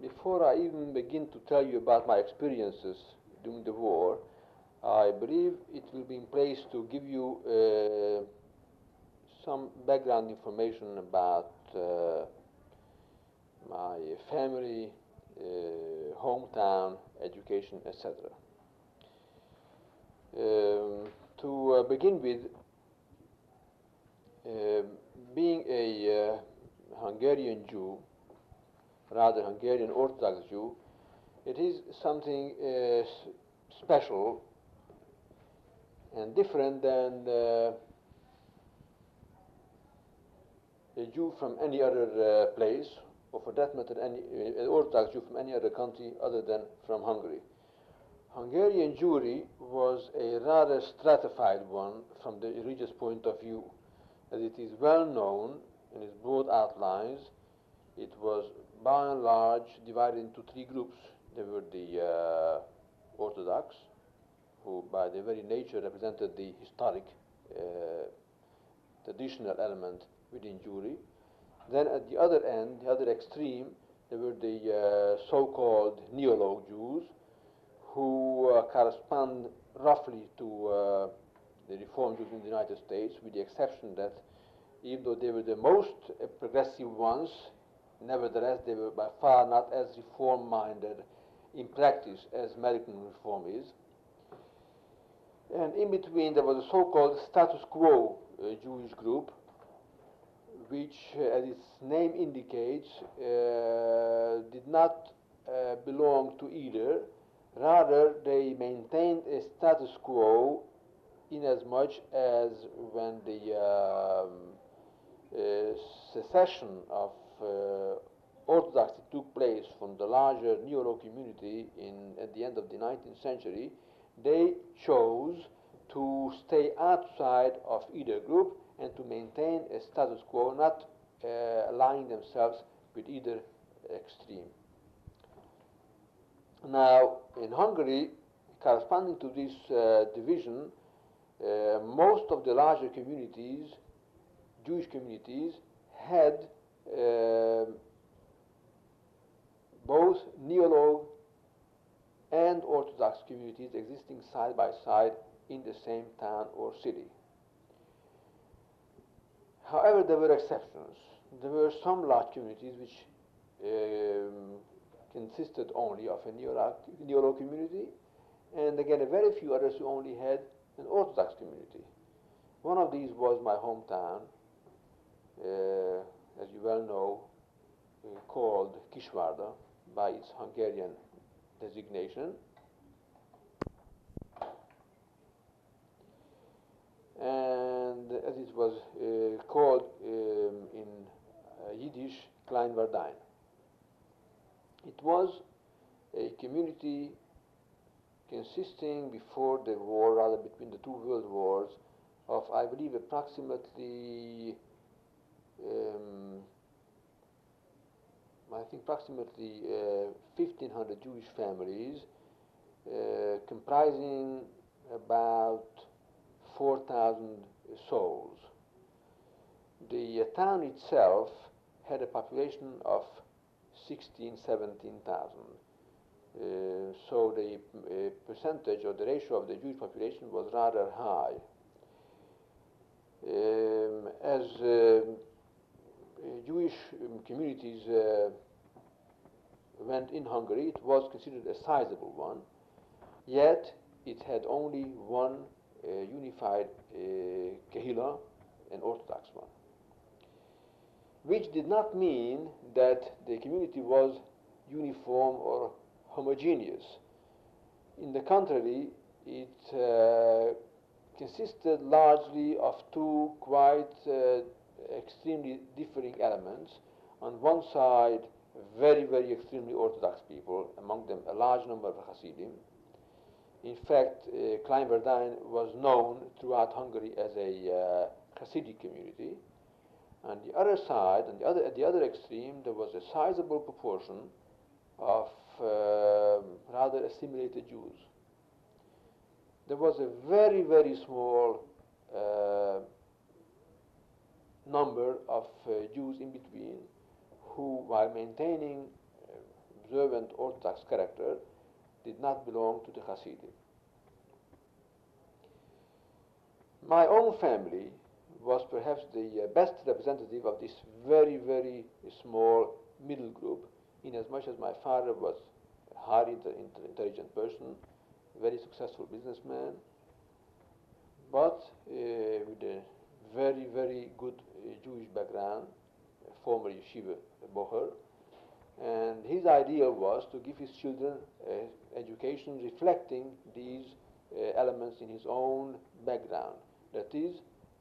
before I even begin to tell you about my experiences during the war, I believe it will be in place to give you some background information about my family, hometown, education, etc. To begin with, being a Hungarian Jew, rather Hungarian Orthodox Jew, it is something special and different than a Jew from any other place, or for that matter, any Orthodox Jew from any other country other than from Hungary. Hungarian Jewry was a rather stratified one from the religious point of view, as it is well known in its broad outlines. It was by and large divided into three groups. There were the Orthodox, who by their very nature represented the historic, traditional element within Jewry. Then at the other end, the other extreme, there were the so-called Neolog Jews, who correspond roughly to the Reform Jews in the United States, with the exception that even though they were the most progressive ones, nevertheless they were by far not as reform-minded in practice as American reform is. And in between there was a so-called status quo Jewish group, which, as its name indicates, did not belong to either. Rather, they maintained a status quo inasmuch as when the secession of Orthodoxy took place from the larger Neolog community at the end of the 19th century, they chose to stay outside of either group and to maintain a status quo, not aligning themselves with either extreme. Now, in Hungary, corresponding to this division, most of the larger communities, Jewish communities, had both Neolog and Orthodox communities existing side by side in the same town or city. However, there were exceptions. There were some large communities which consisted only of a Neolog community, and again, a very few others who only had an Orthodox community. One of these was my hometown, as you well know, called Kisvárda by its Hungarian designation. And as it was called in Yiddish, Kleinvardány. It was a community consisting before the war, rather between the two world wars, of I believe approximately 1,500 Jewish families, comprising about 4,000 souls. The town itself had a population of 17,000. So the percentage or the ratio of the Jewish population was rather high. As Jewish communities went in Hungary, it was considered a sizable one, yet it had only one unified kehila, an Orthodox one, which did not mean that the community was uniform or homogeneous. In the contrary, it consisted largely of two quite extremely differing elements. On one side, very, very extremely Orthodox people, among them a large number of Hasidim. In fact, Kleinvardány was known throughout Hungary as a Hasidic community. On the other side, at the other extreme, there was a sizable proportion of rather assimilated Jews. There was a very, very small number of Jews in between who, while maintaining observant Orthodox character did not belong to the Hasidim. My own family was perhaps the best representative of this very, very small middle group, inasmuch as my father was a highly intelligent person, very successful businessman, but with a very, very good Jewish background, a former yeshiva bocher, and his idea was to give his children education reflecting these elements in his own background. That is,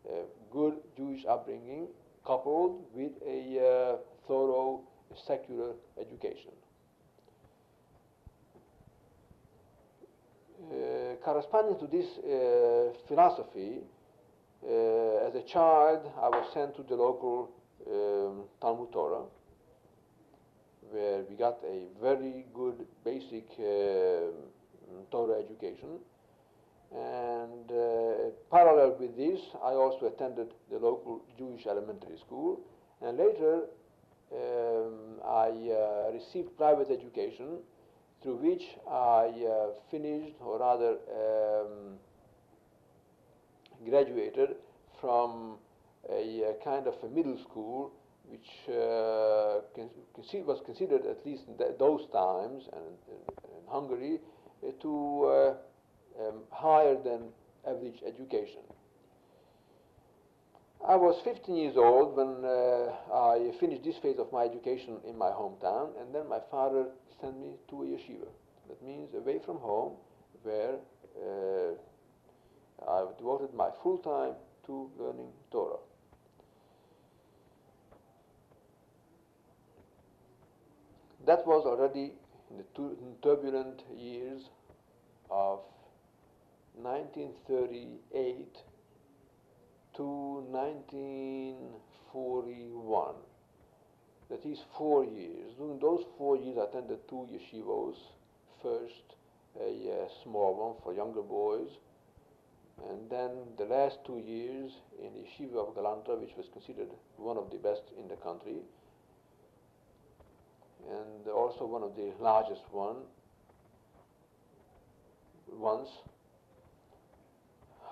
a good Jewish upbringing coupled with a thorough secular education. Corresponding to this philosophy, as a child, I was sent to the local Talmud Torah, where we got a very good basic Torah education. And parallel with this, I also attended the local Jewish elementary school. And later, I received private education, through which I finished, or rather graduated from a kind of a middle school, which was considered, at least in those times and in Hungary, to higher than average education. I was 15 years old when I finished this phase of my education in my hometown, and then my father sent me to a yeshiva. That means away from home, where I devoted my full time to learning Torah. That was already in the turbulent years of 1938 to 1941. That is 4 years. During those 4 years, I attended 2 yeshivos. First, a small one for younger boys, and then the last 2 years in the yeshiva of Galanta, which was considered one of the best in the country, and also one of the largest ones.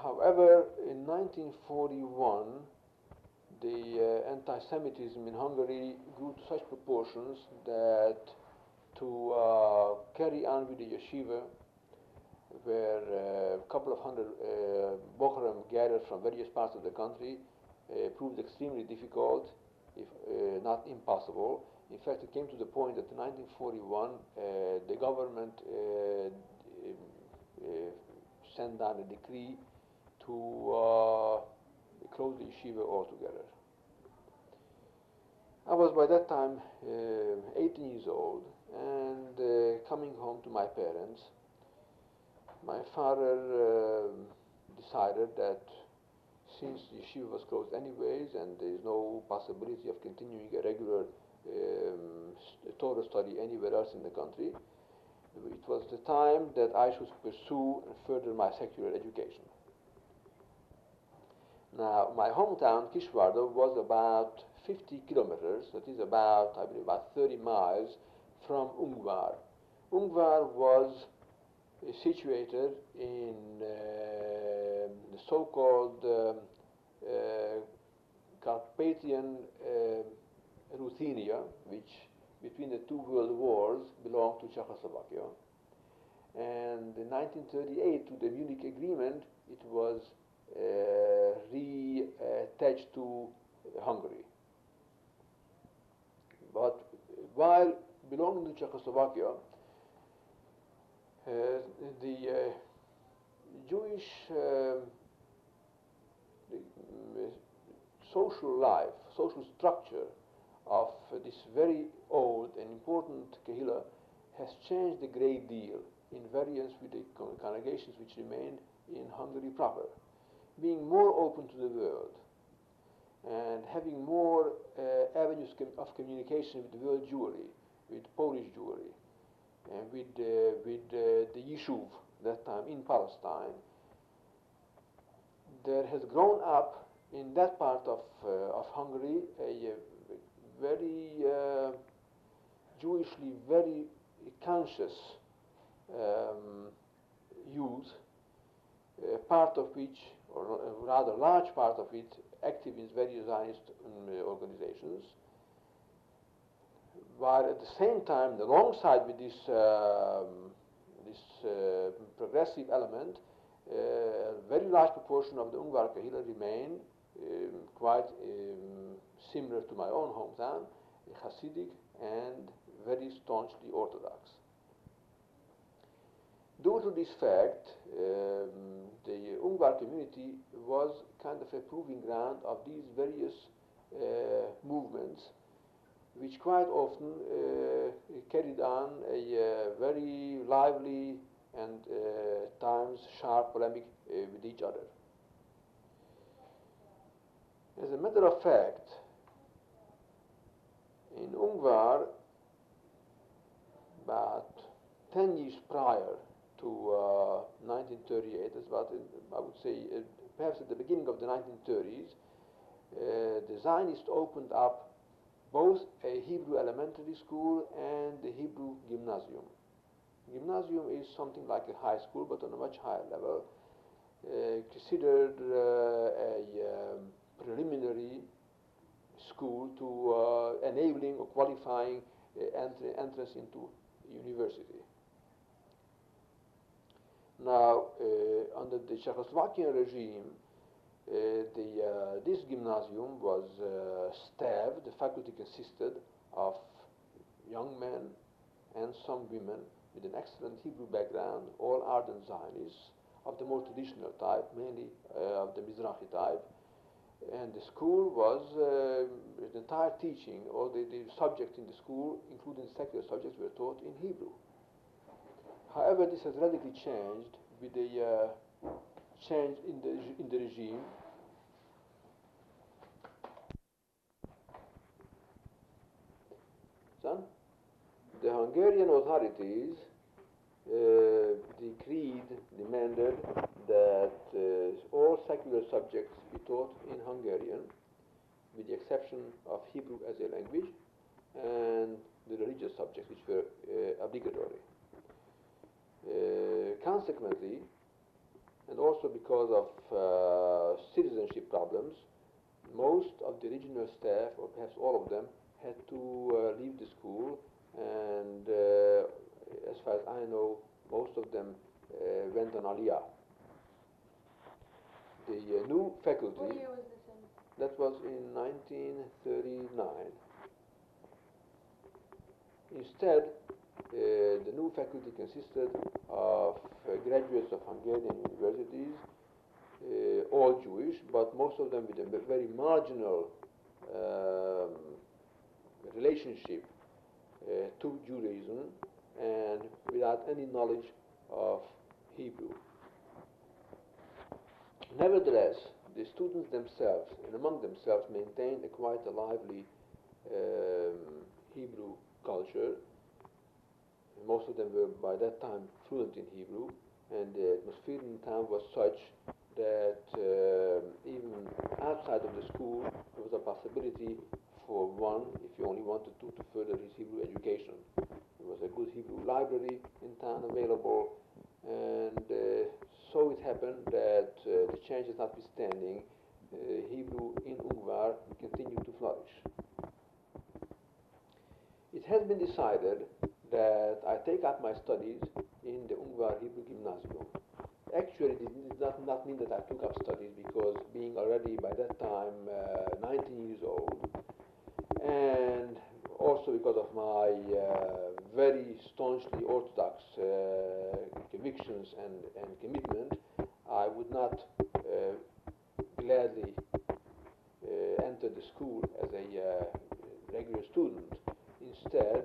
However, in 1941, the anti-Semitism in Hungary grew to such proportions that to carry on with the yeshiva, where a couple of hundred Bochum gathered from various parts of the country, proved extremely difficult, if not impossible. In fact, it came to the point that in 1941, the government sent down a decree to close the yeshiva altogether. I was by that time 18 years old, and coming home to my parents, my father decided that since the yeshiva was closed anyways, and there is no possibility of continuing a regular Torah study anywhere else in the country, it was the time that I should pursue and further my secular education. Now, my hometown, Kisvárda, was about 50 kilometers, that is about, I believe, about 30 miles from Ungvár. Ungvár was situated in the so-called Carpathian Ruthenia, which between the 2 world wars belonged to Czechoslovakia. And in 1938, to the Munich Agreement, it was reattached to Hungary. But while belonging to Czechoslovakia, the Jewish social life, social structure of this very old and important Kehillah has changed a great deal in variance with the congregations which remained in Hungary proper, being more open to the world and having more avenues of communication with world Jewry, with Polish Jewry, and with the Yishuv, that time in Palestine. There has grown up in that part of Hungary a very Jewishly very conscious youth, part of which, or a rather large part of it, active in various Zionist organizations, while at the same time, alongside with this, progressive element, a very large proportion of the Ungvar Kahila remain quite similar to my own hometown, Hasidic and very staunchly Orthodox. Due to this fact, the Ungvar community was kind of a proving ground of these various movements, which quite often carried on a very lively and times sharp polemic with each other. As a matter of fact, in Ungvar, about 10 years prior to 1938, that's about, I would say, perhaps at the beginning of the 1930s, the Zionists opened up both a Hebrew elementary school and the Hebrew gymnasium. Gymnasium is something like a high school, but on a much higher level, considered a preliminary school to enabling or qualifying entrance into university. Now, under the Czechoslovakian regime, this gymnasium was staffed. The faculty consisted of young men and some women with an excellent Hebrew background, all ardent Zionists of the more traditional type, mainly of the Mizrahi type. And the school was, the entire teaching, all the subjects in the school, including secular subjects, were taught in Hebrew. However, this has radically changed with the change in the regime. Son? The Hungarian authorities demanded that all secular subjects be taught in Hungarian, with the exception of Hebrew as a language and the religious subjects, which were obligatory. Consequently, and also because of citizenship problems, most of the regional staff, or perhaps all of them, had to leave the school, and as far as I know, most of them went on Aliyah. The new faculty... What year was this in? That was in 1939. Instead, the new faculty consisted of graduates of Hungarian universities, all Jewish, but most of them with a very marginal relationship to Judaism and without any knowledge of Hebrew. Nevertheless, the students themselves and among themselves maintained quite a lively Hebrew culture. Most of them were by that time fluent in Hebrew, and the atmosphere in town was such that even outside of the school there was a possibility for one, if he only wanted to further his Hebrew education. There was a good Hebrew library in town available, and so it happened that the changes notwithstanding, Hebrew in Ungvar continued to flourish. It has been decided that I take up my studies in the Ungvar Hebrew Gymnasium. Actually, it did not mean that I took up studies, because being already by that time 19 years old, and also because of my very staunchly Orthodox convictions and commitment, I would not gladly enter the school as a regular student. Instead,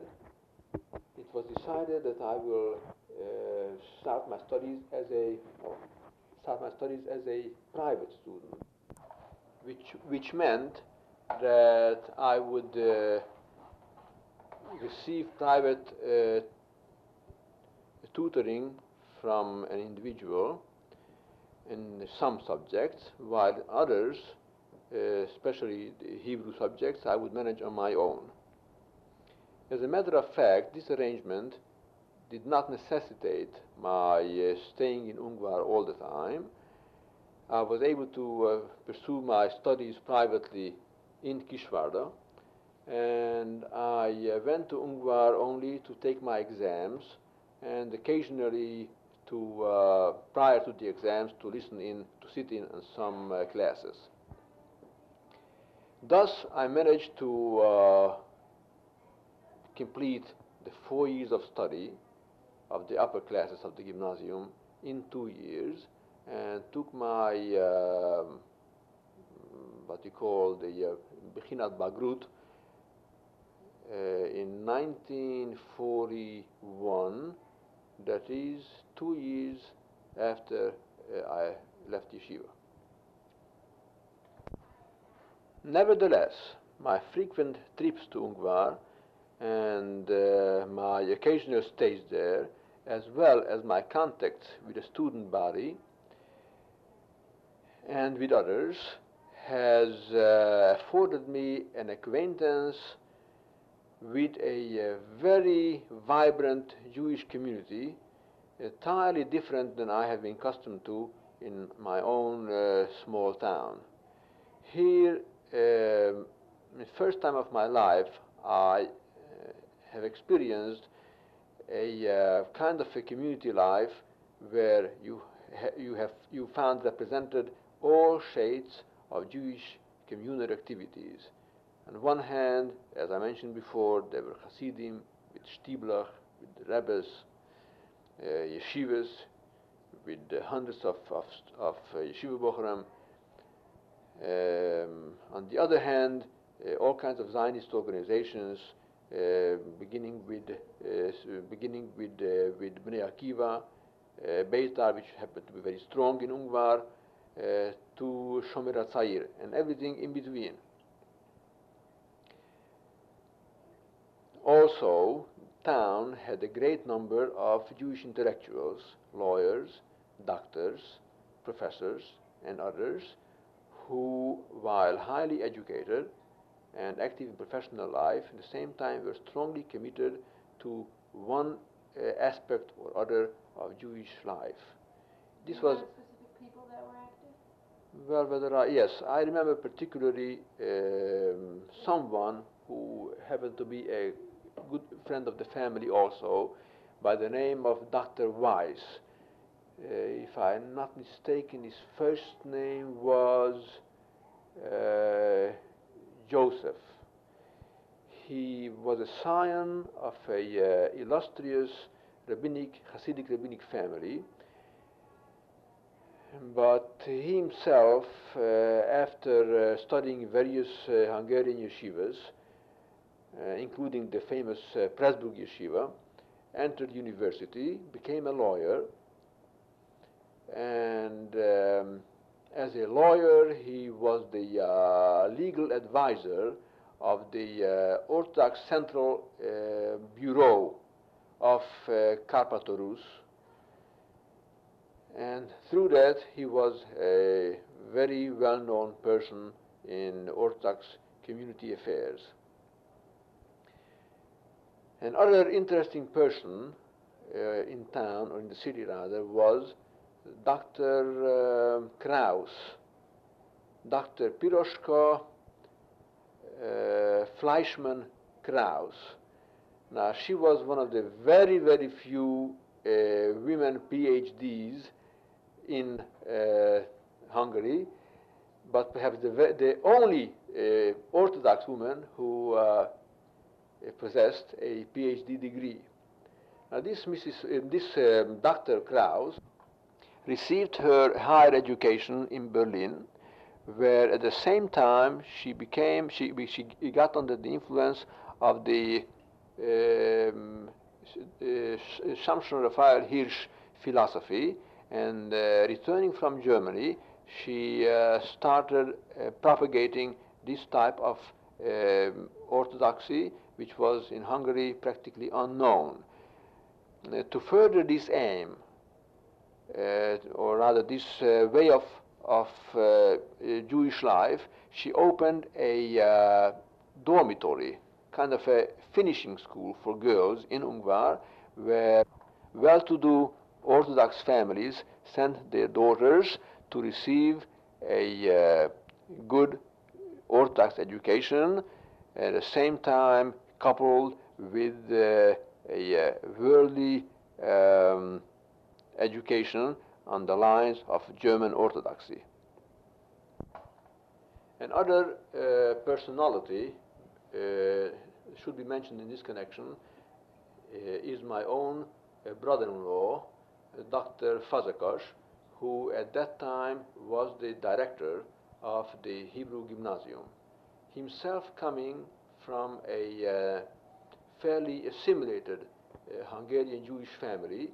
it was decided that I will start my studies as a private student, which meant that I would receive private tutoring from an individual in some subjects, while others, especially the Hebrew subjects, I would manage on my own. As a matter of fact, this arrangement did not necessitate my staying in Ungvar all the time. I was able to pursue my studies privately in Kishvarda, and I went to Ungvar only to take my exams and occasionally to, prior to the exams, to sit in on some classes. Thus, I managed to complete the 4 years of study of the upper classes of the gymnasium in 2 years, and took my what you call the Bechinat Bagrut in 1941. That is 2 years after I left yeshiva. Nevertheless, my frequent trips to Ungvar and my occasional stays there, as well as my contacts with the student body and with others, has afforded me an acquaintance with a very vibrant Jewish community, entirely different than I have been accustomed to in my own small town. Here, the first time of my life, I have experienced a kind of a community life where you found represented all shades of Jewish communal activities. On one hand, as I mentioned before, there were Hasidim with Shtiblach, with Rebbes, yeshivas with hundreds of yeshiva bocharim. On the other hand, all kinds of Zionist organizations, beginning with Bnei Akiva, Baet'ar, which happened to be very strong in Ungvar, to Shomer HaTzair, and everything in between. Also, town had a great number of Jewish intellectuals, lawyers, doctors, professors, and others, who, while highly educated and active in professional life, at the same time were strongly committed to one aspect or other of Jewish life. This was specific people that were active? Well, yes, I remember particularly someone who happened to be a good friend of the family also, by the name of Dr. Weiss. If I'm not mistaken, his first name was Joseph. He was a scion of a illustrious Hasidic rabbinic family, but he himself, after studying various Hungarian yeshivas, including the famous Pressburg yeshiva, entered university, became a lawyer, and as a lawyer he was the legal advisor of the Orthodox Central Bureau of Karpato Rus, and through that he was a very well-known person in Orthodox community affairs. Another interesting person in town, or in the city rather, was Dr. Kraus, Dr. Piroshka Fleischmann Kraus. Now, she was one of the very, very few women PhDs in Hungary, but perhaps the only Orthodox woman who possessed a PhD degree. Now, this Dr. Kraus received her higher education in Berlin, where at the same time she got under the influence of the Samson Raphael Hirsch philosophy, and returning from Germany, she started propagating this type of orthodoxy, which was in Hungary practically unknown. To further this aim, or rather this way of Jewish life, she opened a dormitory, kind of a finishing school for girls in Ungvar, where well-to-do Orthodox families sent their daughters to receive a good Orthodox education, at the same time coupled with a worldly education on the lines of German Orthodoxy. Another personality should be mentioned in this connection is my own brother-in-law, Dr. Fazekas, who at that time was the director of the Hebrew Gymnasium. Himself coming from a fairly assimilated Hungarian Jewish family,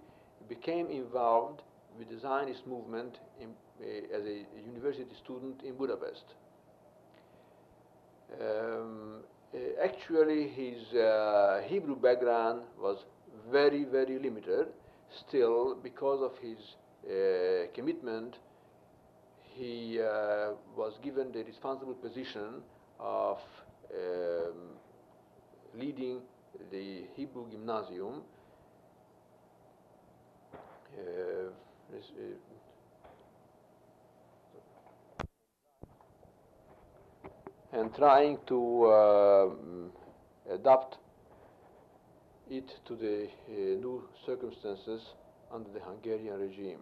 became involved with the Zionist movement as a university student in Budapest. Actually, his Hebrew background was very, very limited. Still, because of his commitment, he was given the responsible position of leading the Hebrew Gymnasium. And trying to adapt it to the new circumstances under the Hungarian regime.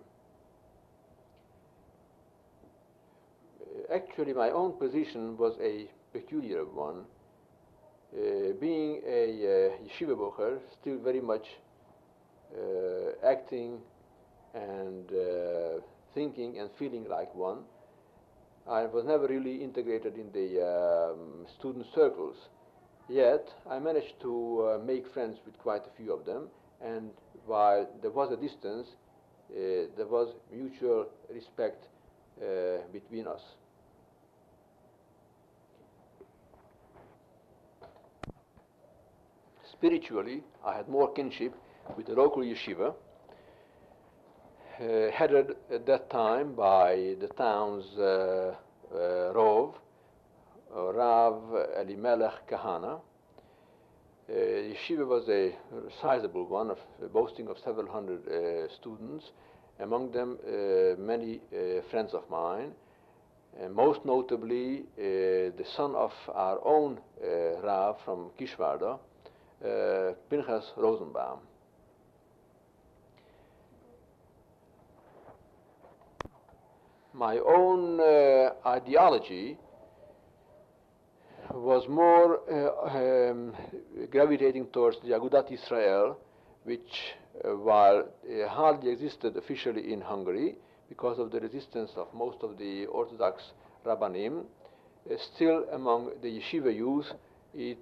Actually, my own position was a peculiar one. Being a yeshiva bocher, still very much acting and thinking and feeling like one, I was never really integrated in the student circles. Yet, I managed to make friends with quite a few of them, and while there was a distance, there was mutual respect between us. Spiritually, I had more kinship with the local yeshiva, headed at that time by the town's Rav Elimelech Kahana. Yeshiva was a sizable one, boasting of several hundred students, among them many friends of mine, and most notably the son of our own Rav from Kishvarda, Pinchas Rosenbaum. My own ideology was more gravitating towards the Agudat Israel, which while hardly existed officially in Hungary because of the resistance of most of the Orthodox Rabbanim, still among the yeshiva youth it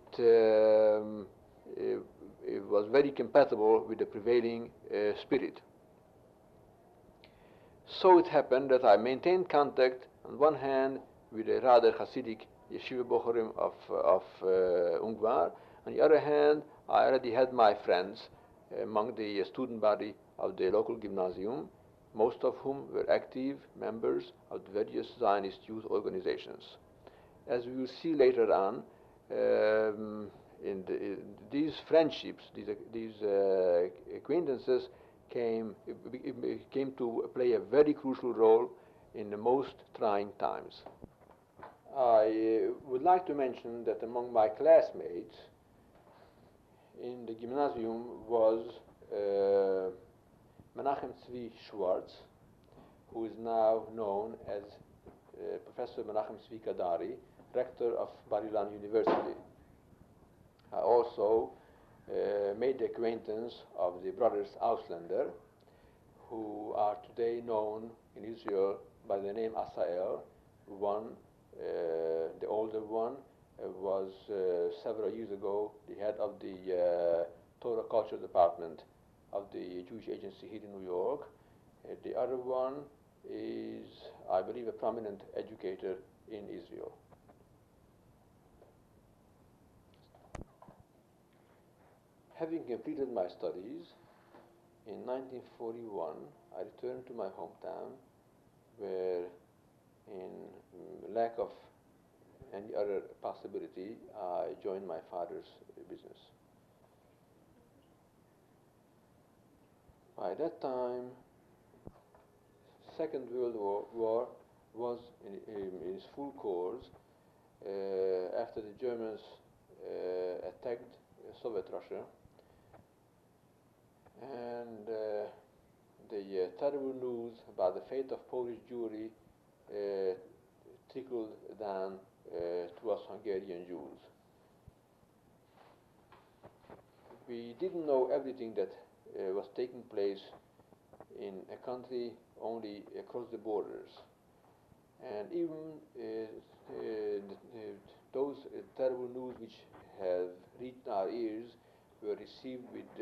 was very compatible with the prevailing spirit. So it happened that I maintained contact on one hand with a rather Hasidic yeshiva bochurim of Ungvar. On the other hand, I already had my friends among the student body of the local gymnasium, most of whom were active members of the various Zionist youth organizations. As we will see later on, these friendships, these acquaintances came to play a very crucial role in the most trying times. I would like to mention that among my classmates in the gymnasium was Menachem Tzvi Schwartz, who is now known as Professor Menachem Tzvi Kadari, rector of Bar-Ilan University. I also made the acquaintance of the brothers Ausländer, who are today known in Israel by the name Asael. One, the older one, was several years ago the head of the Torah Culture Department of the Jewish Agency here in New York. The other one is, I believe, a prominent educator in Israel. Having completed my studies, in 1941, I returned to my hometown, where, in lack of any other possibility, I joined my father's business. By that time, Second World War was in its full course after the Germans attacked Soviet Russia, and the terrible news about the fate of Polish Jewry trickled down to us Hungarian Jews. We didn't know everything that was taking place in a country only across the borders, and even those terrible news which have reached our ears were received with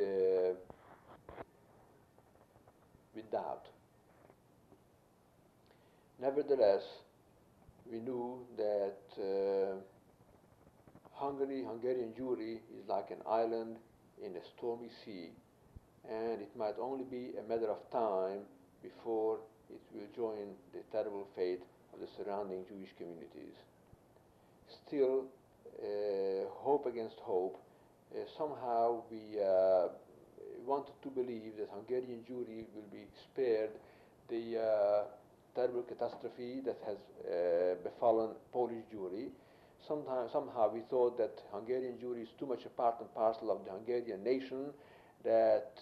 doubt. Nevertheless, we knew that Hungarian Jewry is like an island in a stormy sea, and it might only be a matter of time before it will join the terrible fate of the surrounding Jewish communities. Still, hope against hope, somehow we wanted to believe that Hungarian Jewry will be spared the terrible catastrophe that has befallen Polish Jewry. Somehow we thought that Hungarian Jewry is too much a part and parcel of the Hungarian nation, and that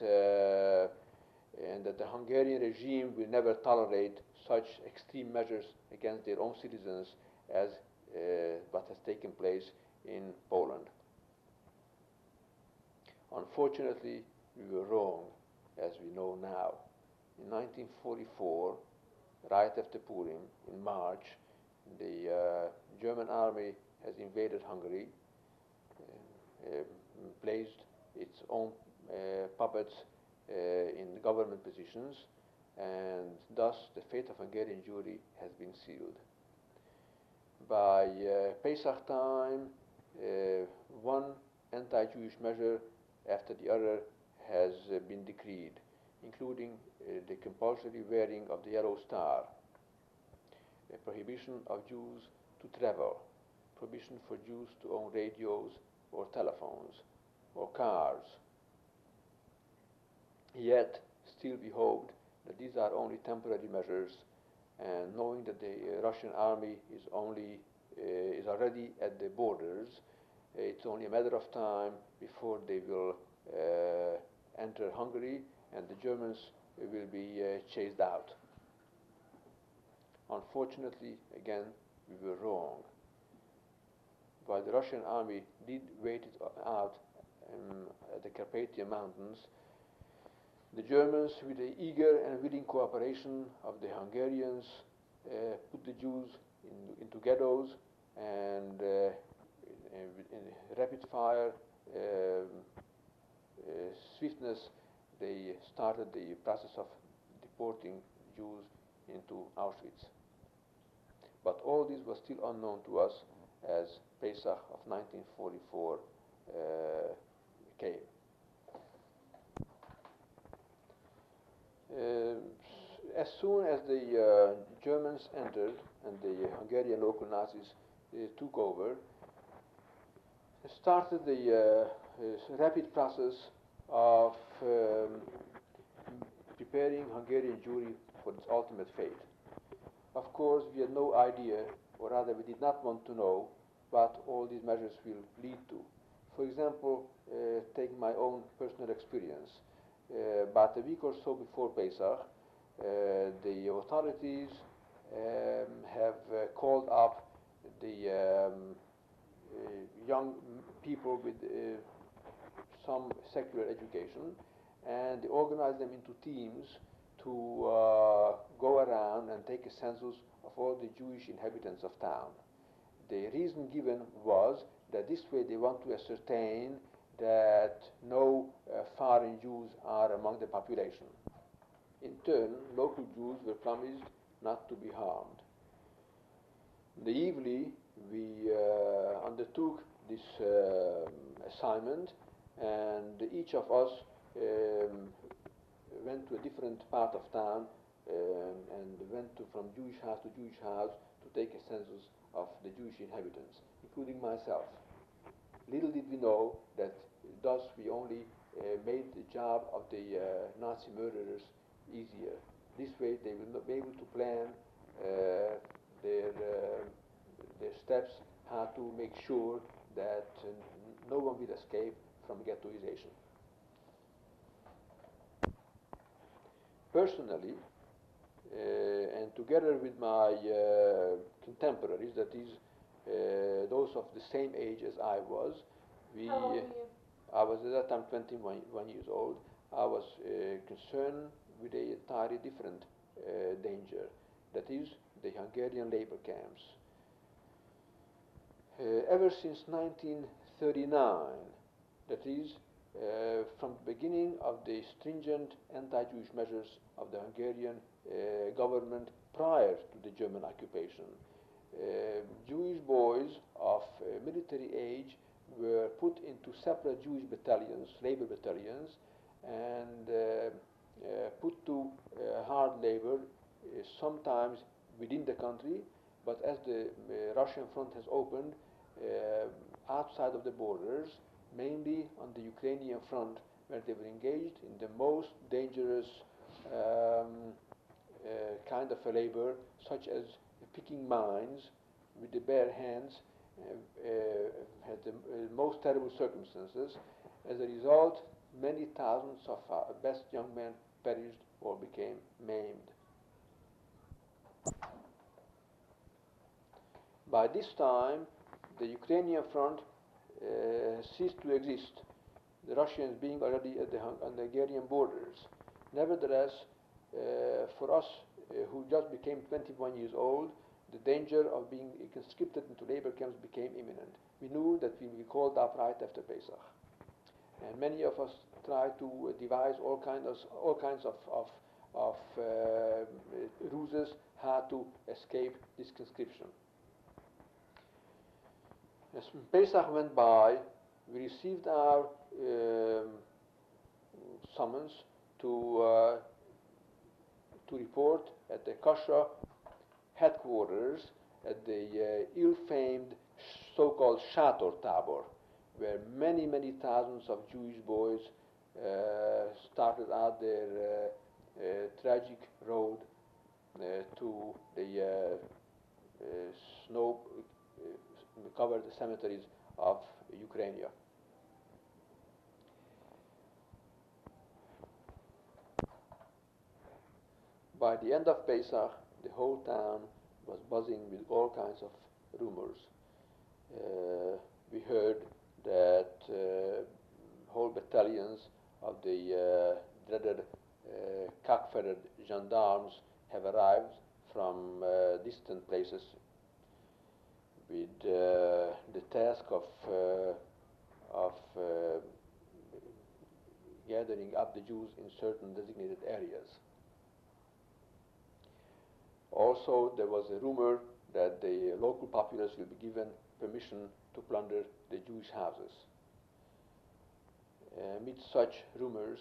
the Hungarian regime will never tolerate such extreme measures against their own citizens as what has taken place in Poland. Unfortunately, we were wrong, as we know now. In 1944, right after Purim, in March, the German army has invaded Hungary, placed its own puppets in government positions, and thus the fate of Hungarian Jewry has been sealed. By Pesach time, one anti-Jewish measure after the other has been decreed, including the compulsory wearing of the yellow star, a prohibition of Jews to travel, prohibition for Jews to own radios or telephones or cars. Yet, still we hoped that these are only temporary measures, and knowing that the Russian army is already at the borders, it's only a matter of time before they will enter Hungary, and the Germans will be chased out. Unfortunately, again, we were wrong. While the Russian army did wait it out at the Carpathian Mountains, the Germans, with the eager and willing cooperation of the Hungarians, put the Jews into ghettos, and in rapid fire swiftness, they started the process of deporting Jews into Auschwitz. But all this was still unknown to us as Pesach of 1944 came. As soon as the Germans entered and the Hungarian local Nazis took over, started the rapid process of preparing Hungarian Jewry for its ultimate fate. Of course, we had no idea, or rather we did not want to know, what all these measures will lead to. For example, take my own personal experience. About a week or so before Pesach, the authorities have called up the young people with some secular education, and they organized them into teams to go around and take a census of all the Jewish inhabitants of town. The reason given was that this way they want to ascertain that no foreign Jews are among the population. In turn, local Jews were promised not to be harmed. Naively, we undertook this assignment, and each of us went to a different part of town and went from Jewish house to Jewish house to take a census of the Jewish inhabitants, including myself. Little did we know that thus we only made the job of the Nazi murderers easier. This way they will not be able to plan their steps, how to make sure that no one will escape from ghettoization. Personally, and together with my contemporaries, that is, those of the same age as I was, How old were you? I was at that time 21 years old. I was concerned with an entirely different danger, that is, the Hungarian labor camps. Ever since 1939, that is, from the beginning of the stringent anti-Jewish measures of the Hungarian government prior to the German occupation, Jewish boys of military age were put into separate Jewish battalions, labor battalions, and put to hard labor, sometimes within the country, but as the Russian front has opened, outside of the borders, mainly on the Ukrainian front, where they were engaged in the most dangerous kind of a labor, such as picking mines with the bare hands, had the most terrible circumstances. As a result, many thousands of our best young men perished or became maimed. By this time, the Ukrainian front ceased to exist, the Russians being already at the Hungarian borders. Nevertheless, for us who just became 21 years old, the danger of being conscripted into labor camps became imminent. We knew that we will be called up right after Pesach. And many of us tried to devise all kinds of ruses how to escape this conscription. As Pesach went by, we received our summons to report at the Kasha headquarters at the ill-famed so-called Sátor Tábor, where many, many thousands of Jewish boys started out their tragic road to the snow-covered cemeteries of Ukraine. By the end of Pesach, the whole town was buzzing with all kinds of rumors. We heard that whole battalions of the dreaded cock-feathered gendarmes have arrived from distant places with the task of gathering up the Jews in certain designated areas. Also, there was a rumor that the local populace will be given permission to plunder the Jewish houses. Amid such rumors,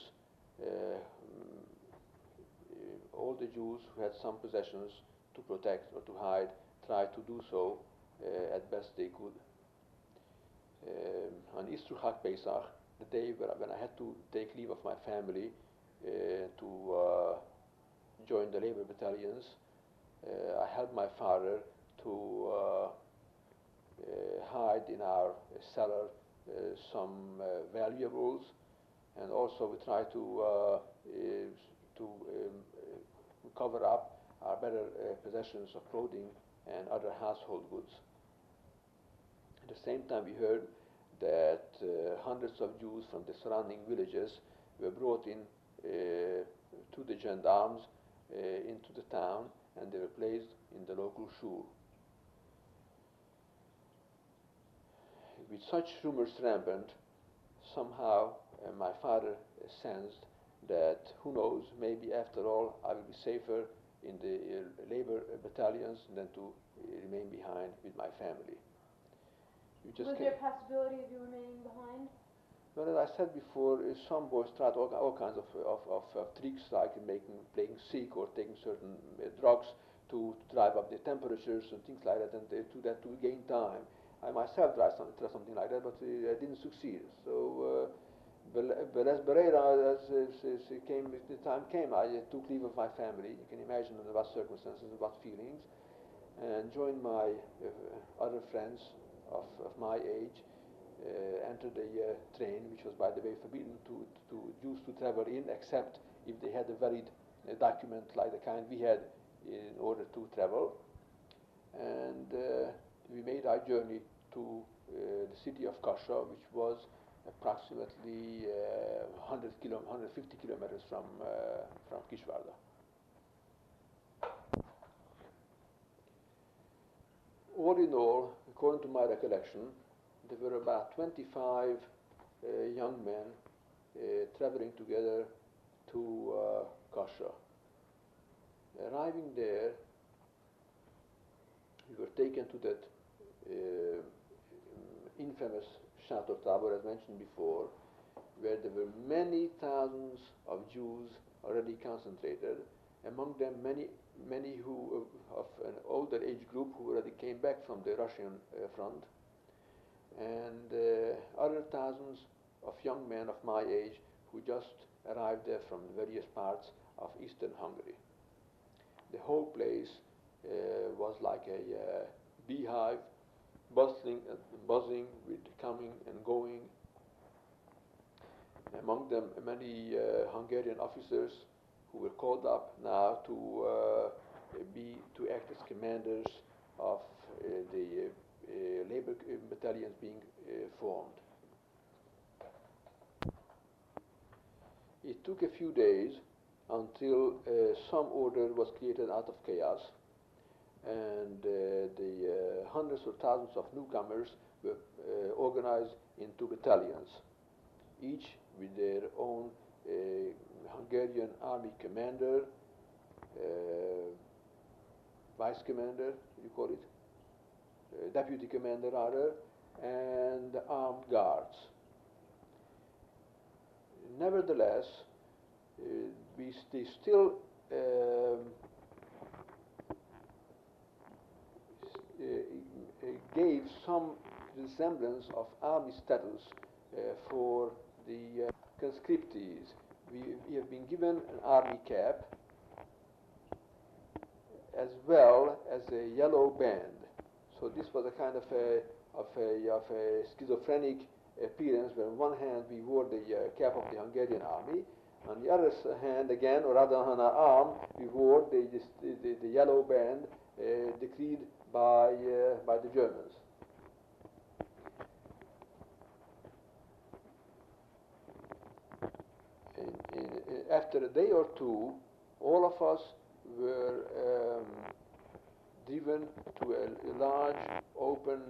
all the Jews who had some possessions to protect or to hide tried to do so at best they could. On Easter Chag Pesach, the day when I had to take leave of my family to join the labor battalions, I helped my father to hide in our cellar some valuables, and also we tried to cover up our better possessions of clothing and other household goods. At the same time, we heard that hundreds of Jews from the surrounding villages were brought in to the gendarmes into the town, and they were placed in the local shul. With such rumors rampant, somehow my father sensed that, who knows, maybe after all I will be safer in the labor battalions than to remain behind with my family. Was there a possibility of you remaining behind? Well, as I said before, some boys tried all kinds of tricks, like playing sick or taking certain drugs to drive up the temperatures and things like that, and to gain time. I myself tried something like that, but I didn't succeed. So but as Bereira, the time came, I took leave of my family. You can imagine under what circumstances, what feelings, and joined my other friends of my age, entered a train, which was, by the way, forbidden to Jews to travel in, except if they had a valid document like the kind we had in order to travel. And we made our journey to the city of Kasha, which was approximately 150 kilometers from Kishvarda. All in all, according to my recollection, there were about 25 young men traveling together to Kasha. Arriving there, we were taken to that infamous Shator Tabor, as mentioned before, where there were many thousands of Jews already concentrated, among them many who of an older age group who already came back from the Russian front, and other thousands of young men of my age who just arrived there from various parts of eastern Hungary. The whole place was like a beehive, buzzing with coming and going. Among them, many Hungarian officers who were called up now to act as commanders of the labor battalions being formed. It took a few days until some order was created out of chaos, and the hundreds or thousands of newcomers were organized into battalions, each with their own Hungarian army commander, vice commander, you call it, deputy commander rather, and armed guards. Nevertheless, they still gave some resemblance of army status for the conscriptees. We have been given an army cap as well as a yellow band. So this was a kind of a schizophrenic appearance, where on one hand we wore the cap of the Hungarian army, on the other hand again, or rather on our arm, we wore the yellow band decreed by the Germans. After a day or two, all of us were driven to a large open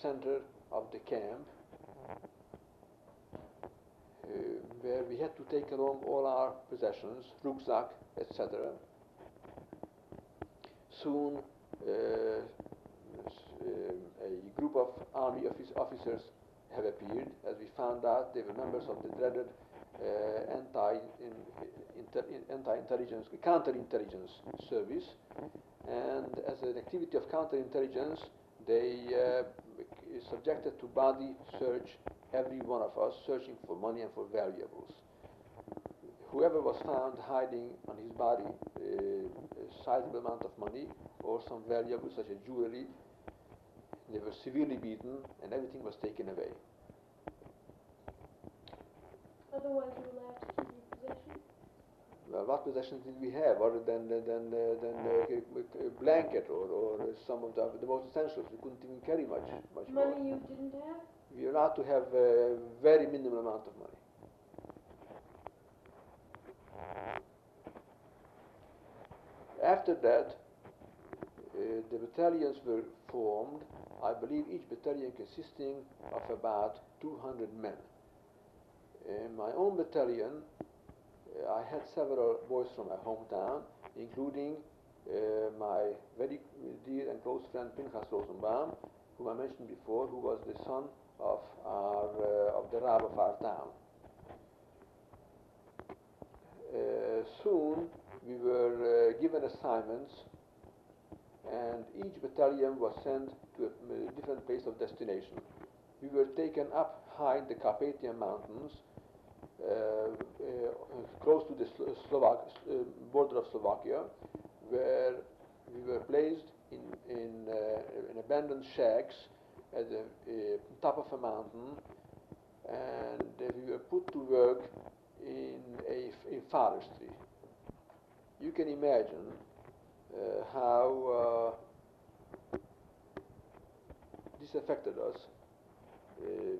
center of the camp, where we had to take along all our possessions, rucksack, etc. Soon a group of army officers have appeared. As we found out, they were members of the dreaded counterintelligence service, and as an activity of counterintelligence, they subjected to body search every one of us, searching for money and for valuables. Whoever was found hiding on his body a sizable amount of money or some valuables such as jewelry, they were severely beaten and everything was taken away. Otherwise, you were allowed to keep your possessions? Well, what possessions did we have other than a blanket or some of the most essentials? We couldn't even carry much Money more. you didn't have? We were allowed to have a very minimal amount of money. After that, the battalions were formed. I believe each battalion consisting of about 200 men. In my own battalion, I had several boys from my hometown, including my very dear and close friend Pinchas Rosenbaum, whom I mentioned before, who was the son of the Rab of our town. Soon we were given assignments, and each battalion was sent to a different place of destination. we were taken up high in the Carpathian Mountains, close to the border of Slovakia, where we were placed in abandoned shacks at the top of a mountain, and we were put to work in forestry. You can imagine how this affected us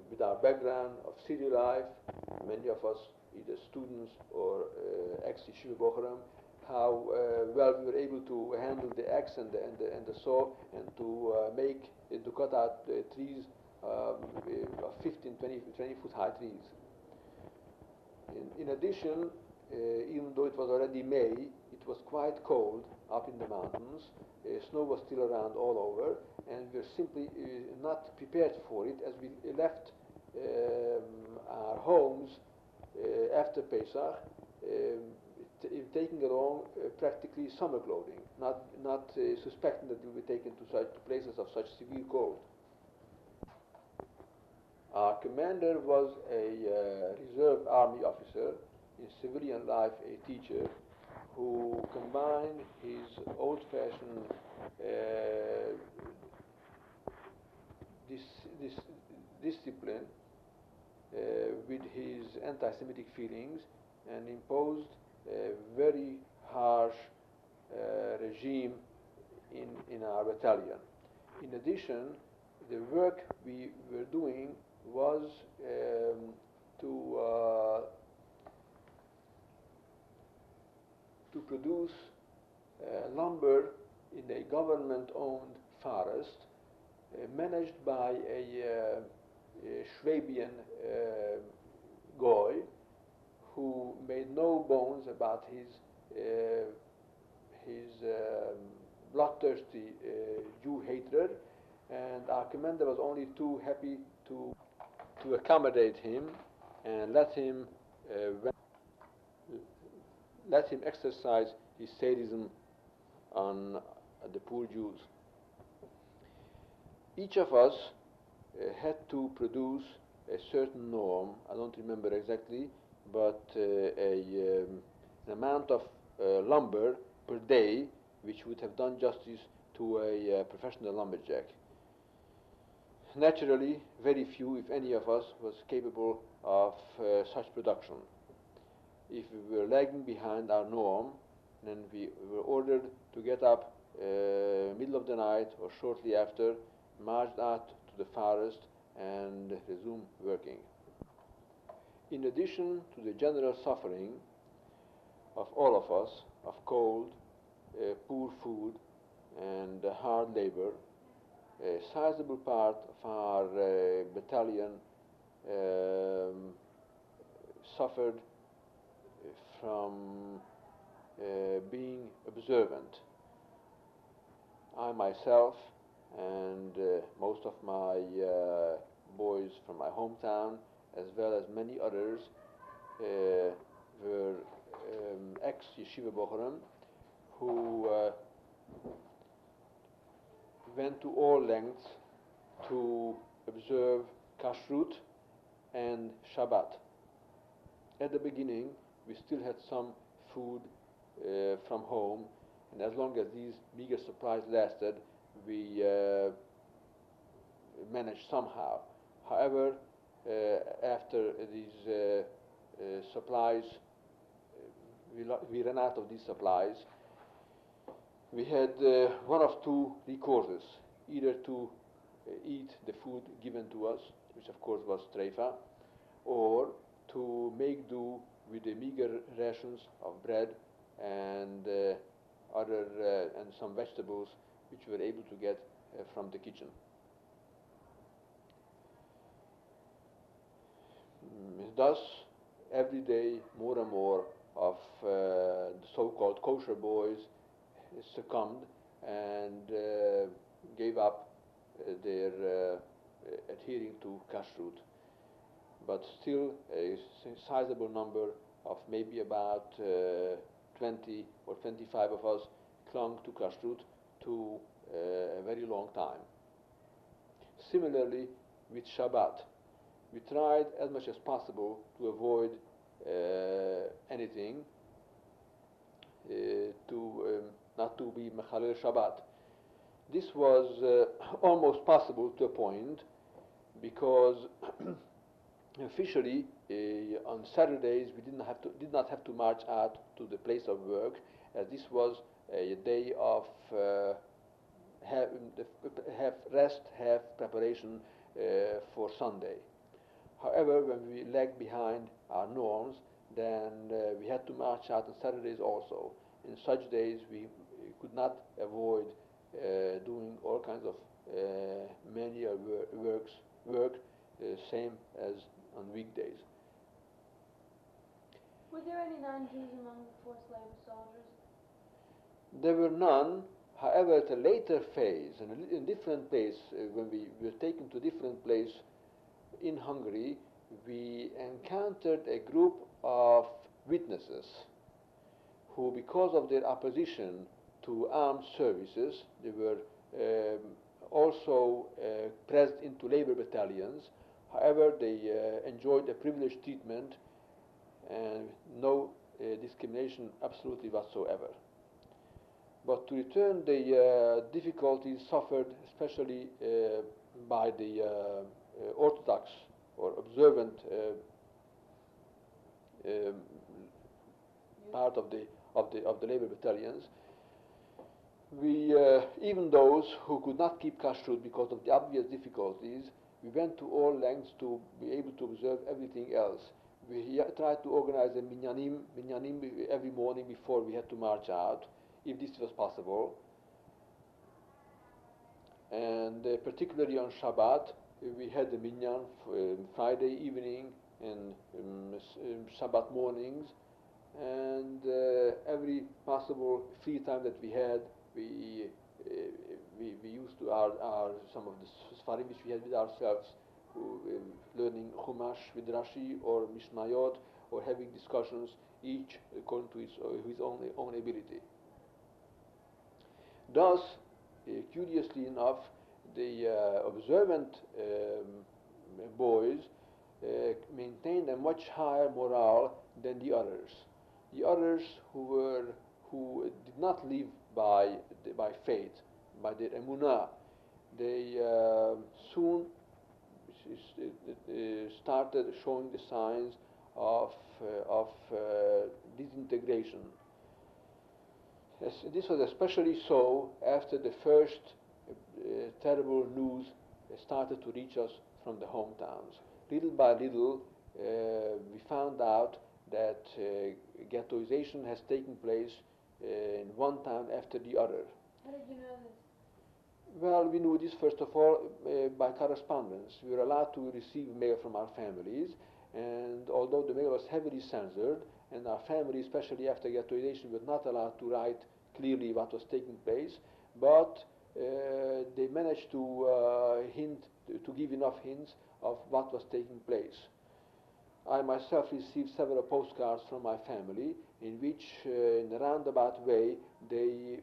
with our background of city life. Many of us, either students or ex-yeshiva bochurim, how well we were able to handle the axe and the saw, and to cut out trees of 15, 20 foot high trees. In addition, even though it was already May, it was quite cold up in the mountains. Snow was still around all over, and we were simply not prepared for it, as we left our homes after Pesach, taking along practically summer clothing, not suspecting that we would be taken to such places of such severe cold. Our commander was a reserve army officer, in civilian life a teacher, who combined his old-fashioned discipline with his anti-Semitic feelings, and imposed a very harsh regime in our battalion. In addition, the work we were doing was to produce lumber in a government-owned forest managed by a Swabian goy who made no bones about his bloodthirsty Jew hatred, and our commander was only too happy to accommodate him and let him exercise his sadism on the poor Jews. Each of us had to produce a certain norm. I don't remember exactly, but an amount of lumber per day which would have done justice to a professional lumberjack. Naturally, very few, if any of us, was capable of such production. If we were lagging behind our norm, then we were ordered to get up middle of the night or shortly after, marched out to the forest and resume working. In addition to the general suffering of all of us, of cold, poor food, and hard labor, a sizable part of our battalion suffered from being observant. I myself and most of my boys from my hometown, as well as many others, were ex-yeshiva bochurim who went to all lengths to observe kashrut and Shabbat. At the beginning, we still had some food from home, and as long as these meager supplies lasted, we managed somehow. However, after these supplies, we ran out of these supplies. We had one of two recourses: either to eat the food given to us, which of course was treifa, or to make do with the meager rations of bread and and some vegetables which we were able to get from the kitchen. Thus, every day more and more of the so-called kosher boys succumbed and gave up their adhering to kashrut. But still a sizable number of maybe about 20 or 25 of us clung to kashrut to a very long time. Similarly, with Shabbat. We tried as much as possible to avoid anything, not to be Mechalel Shabbat. This was almost possible to a point, because officially on Saturdays we did not have to march out to the place of work, as this was a day of have rest, have preparation for Sunday. However, when we lagged behind our norms, then we had to march out on Saturdays also. In such days, we could not avoid doing all kinds of manual work, same as on weekdays. Were there any non-Jews among the forced labor soldiers? There were none. However, at a later phase, in a different place, when we were taken to a different place in Hungary, we encountered a group of witnesses who, because of their opposition to armed services, they were also pressed into labor battalions. However, they enjoyed a privileged treatment and no discrimination absolutely whatsoever. But to return, the difficulties suffered especially by the Orthodox or observant part of the labor battalions. We, even those who could not keep kashrut because of the obvious difficulties, we went to all lengths to be able to observe everything else. We tried to organize a minyanim every morning before we had to march out, if this was possible. And particularly on Shabbat, we had the minyan Friday evening and Shabbat mornings, and every possible free time that we had, we used to some of the Sfarim which we had with ourselves, learning Chumash with Rashi or Mishnayot, or having discussions, each according to his own ability. Thus, curiously enough, the observant boys maintained a much higher morale than the others. The others who did not live by faith, by their emunah, they soon started showing the signs of disintegration. This was especially so after the first terrible news started to reach us from the hometowns. Little by little, we found out that ghettoization has taken place in one town after the other. How did you know this? Well, we knew this first of all by correspondence. We were allowed to receive mail from our families, and although the mail was heavily censored, and our families, especially after ghettoization, were not allowed to write clearly what was taking place, but they managed to give enough hints of what was taking place. I myself received several postcards from my family in which, in a roundabout way, they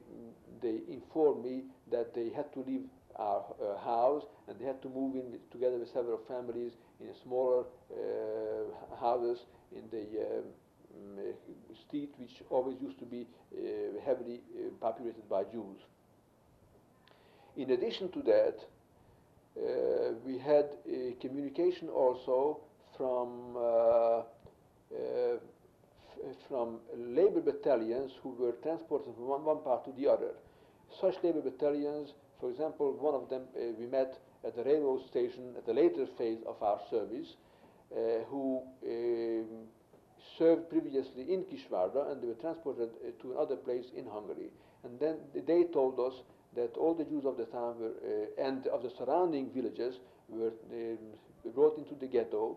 informed me that they had to leave our house and they had to move in together with several families in smaller houses in the street, which always used to be heavily populated by Jews. In addition to that, we had communication also from labor battalions who were transported from one part to the other. Such labor battalions, for example, one of them we met at the railroad station at the later phase of our service, who served previously in Kisvárda, and they were transported to another place in Hungary. And then they told us that all the Jews of the town were, and of the surrounding villages were brought into the ghetto.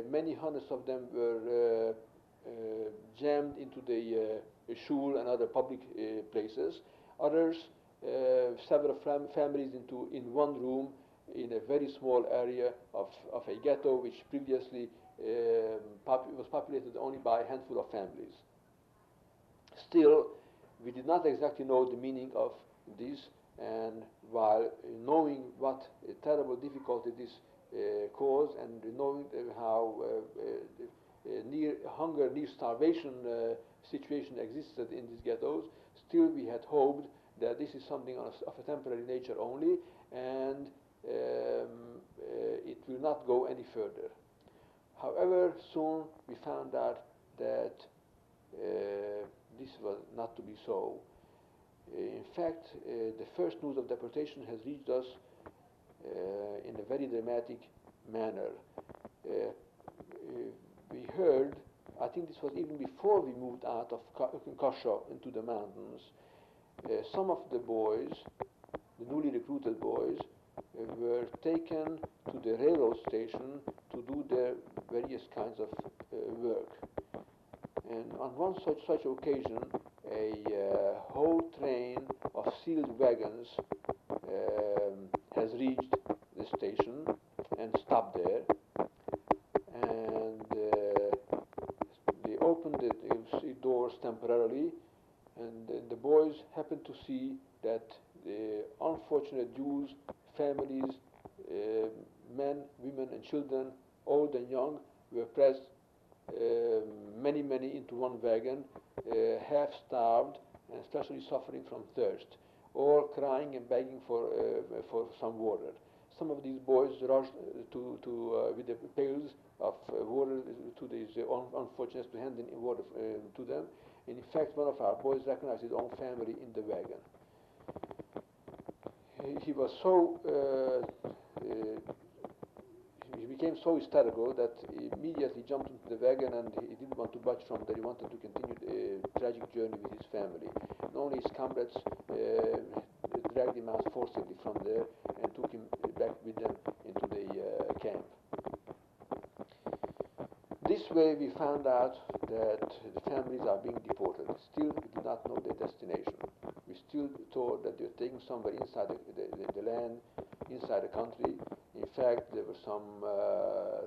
Many hundreds of them were jammed into the shul and other public places. Others, several families in one room in a very small area of a ghetto which previously was populated only by a handful of families. Still, we did not exactly know the meaning of this, And while knowing what a terrible difficulty this caused, and knowing how near hunger, near starvation situation existed in these ghettos, still we had hoped that this is something of a temporary nature only, and it will not go any further. However, soon we found out that this was not to be so. In fact, the first news of deportation has reached us in a very dramatic manner. We heard, I think this was even before we moved out of Kasha into the mountains, some of the boys, the newly recruited boys, were taken to the railroad station to do their various kinds of work. And on one such occasion, a whole train of sealed wagons has reached the station and stopped there. And they opened the doors temporarily, and the boys happened to see that the unfortunate Jews, families, men, women, and children, old and young, were pressed many into one wagon, half starved and especially suffering from thirst, all crying and begging for some water. Some of these boys rushed with the pails of water to these unfortunates to hand in water to them. And in fact, one of our boys recognized his own family in the wagon. He was so he became so hysterical that he immediately jumped into the wagon, and he didn't want to budge from there. He wanted to continue the tragic journey with his family. And only his comrades dragged him out forcibly from there and took him back with them into the camp. This way we found out that the families are being deported. Still, we did not know their destination. We still thought that they were taken somewhere inside the land, inside the country. In fact, there were some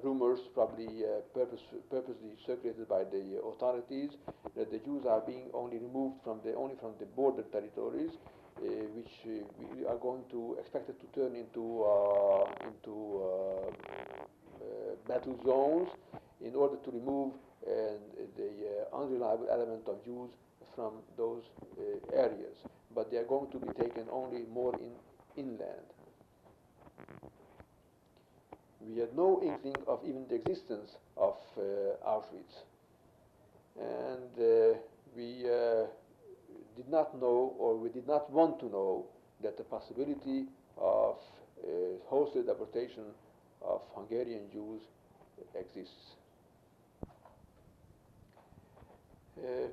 rumors, probably purposely circulated by the authorities, that the Jews are being only removed from the border territories, which we are going to expected to turn into battle zones, in order to remove the unreliable element of Jews from those areas. But they are going to be taken only more inland. We had no inkling of even the existence of Auschwitz. And we did not know, or we did not want to know, that the possibility of wholesale deportation of Hungarian Jews exists.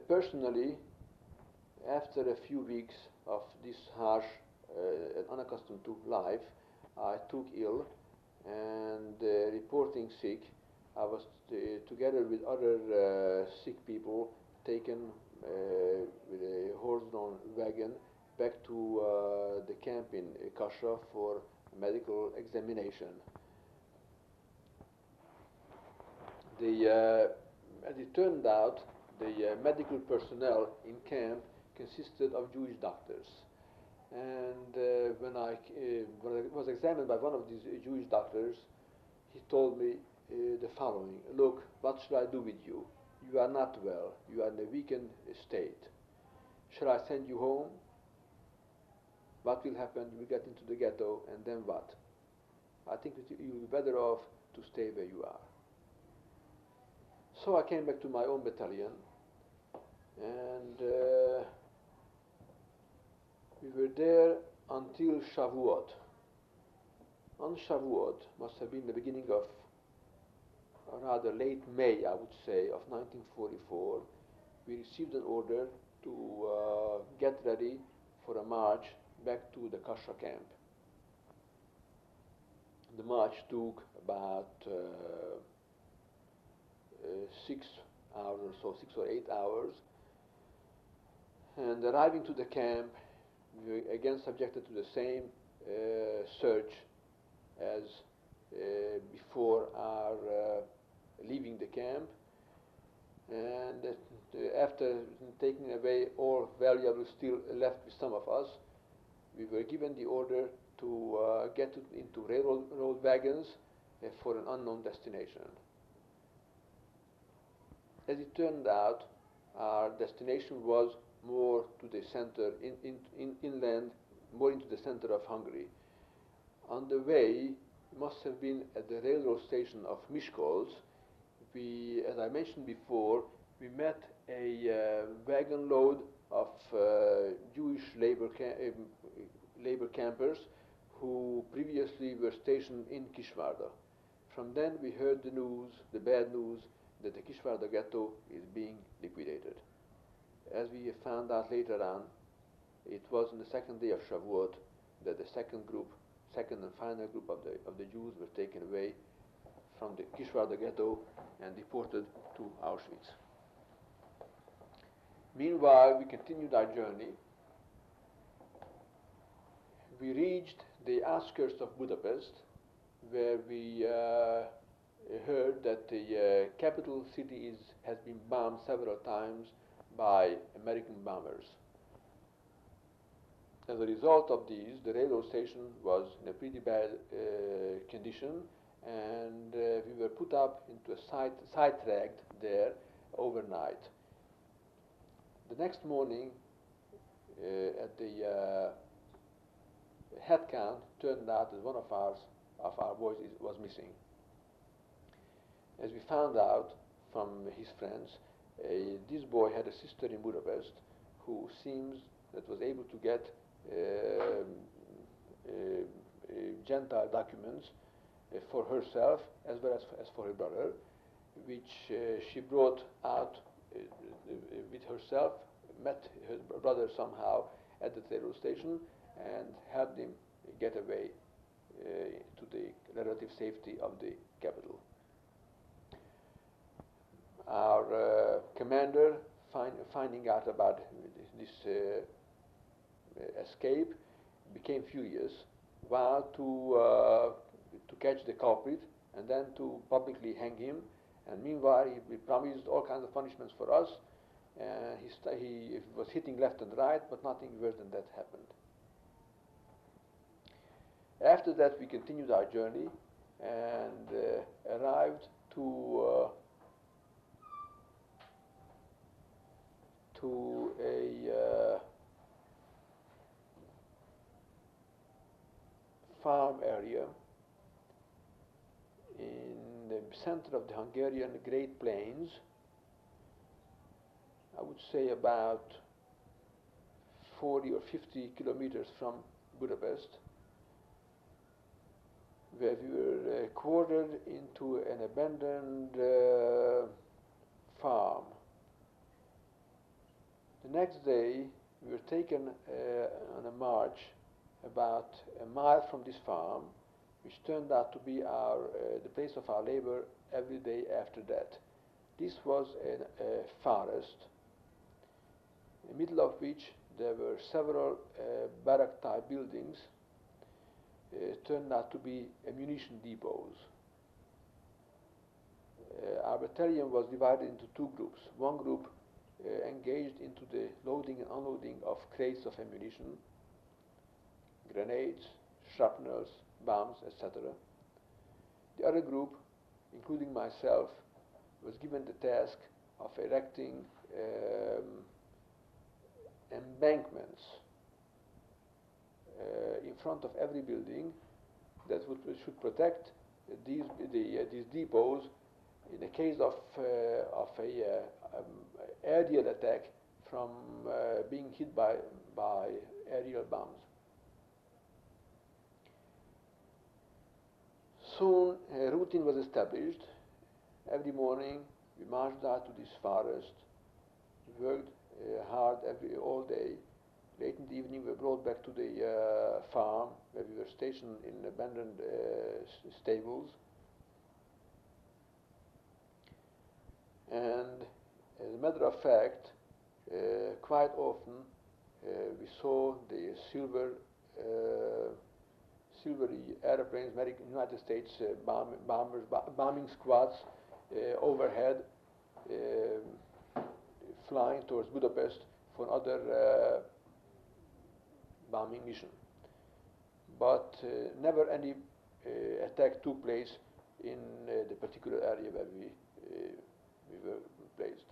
Personally, after a few weeks of this harsh and unaccustomed to life, I took ill, and reporting sick, I was together with other sick people taken with a horse-drawn wagon back to the camp in Kasha for medical examination. As it turned out, the medical personnel in camp consisted of Jewish doctors. And when I was examined by one of these Jewish doctors, he told me the following: "Look, what shall I do with you? You are not well. You are in a weakened state. Shall I send you home? What will happen? You will get into the ghetto, and then what? I think that you will be better off to stay where you are." So I came back to my own battalion, and we were there until Shavuot. On Shavuot, must have been the beginning of, or rather late May, I would say, of 1944, we received an order to get ready for a march back to the Kasha camp. The march took about 6 hours or so, 6 or 8 hours. And arriving to the camp, we were again subjected to the same search as before our leaving the camp. And after taking away all valuables still left with some of us, we were given the order to get into railroad wagons for an unknown destination. As it turned out, our destination was more to the center, inland, more into the center of Hungary. On the way, must have been at the railroad station of Miskolc. We, as I mentioned before, we met a wagon load of Jewish labor campers who previously were stationed in Kisvárda. From then we heard the news, the bad news, that the Kisvárda ghetto is being liquidated. As we found out later on, it was on the second day of Shavuot that the second and final group of the Jews were taken away from the Kisvárda ghetto and deported to Auschwitz. Meanwhile, we continued our journey. We reached the outskirts of Budapest, where we heard that the capital city has been bombed several times by American bombers. As a result of these, the railroad station was in a pretty bad condition, and we were put up into a sidetracked there overnight. The next morning, at the head count, turned out that one of our boys was missing. As we found out from his friends, this boy had a sister in Budapest who seems that was able to get Gentile documents for herself as well as for her brother, which she brought out with herself, met her brother somehow at the railroad station, and helped him get away to the relative safety of the capital. Our commander, finding out about this escape, became furious, vowed to catch the culprit and then to publicly hang him. And meanwhile, he promised all kinds of punishments for us. He was hitting left and right, but nothing worse than that happened. After that, we continued our journey and arrived to a farm area in the center of the Hungarian Great Plains. I would say about 40 or 50 kilometers from Budapest, where we were quartered into an abandoned farm. The next day, we were taken on a march about a mile from this farm, which turned out to be the place of our labor every day after that. This was a forest, in the middle of which there were several barrack-type buildings. Turned out to be ammunition depots. Our battalion was divided into two groups. One group engaged into the loading and unloading of crates of ammunition, grenades, shrapnels, bombs, etc. The other group, including myself, was given the task of erecting embankments in front of every building that should protect these depots in the case of a aerial attack from being hit by aerial bombs. Soon a routine was established. Every morning we marched out to this forest, worked hard all day. Late in the evening, we were brought back to the farm where we were stationed in abandoned stables. And as a matter of fact, quite often we saw the silvery airplanes, United States bombing squads overhead, flying towards Budapest for another bombing mission. but never any attack took place in the particular area where we were placed.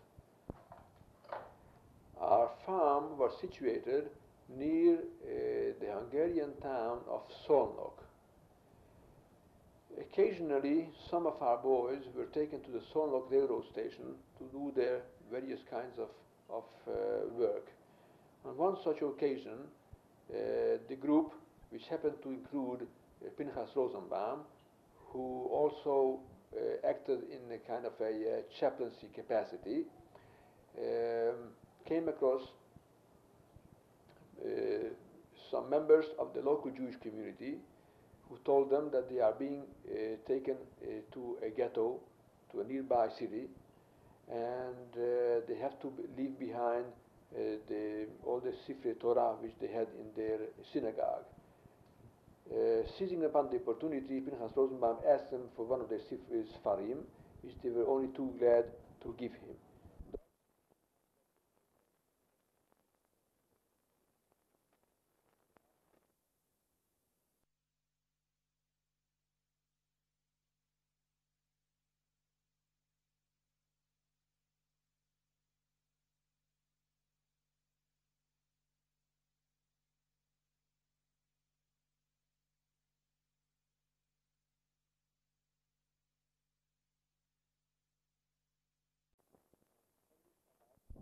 Our farm was situated near the Hungarian town of Szolnok. Occasionally, some of our boys were taken to the Szolnok railroad station to do their various kinds of work. On one such occasion, the group, which happened to include Pinchas Rosenbaum, who also acted in a kind of a chaplaincy capacity, came across some members of the local Jewish community who told them that they are being taken to a ghetto, to a nearby city, and they have to leave behind all the Sifrei Torah which they had in their synagogue. Seizing upon the opportunity, Pinchas Rosenbaum asked them for one of their Sfarim, which they were only too glad to give him.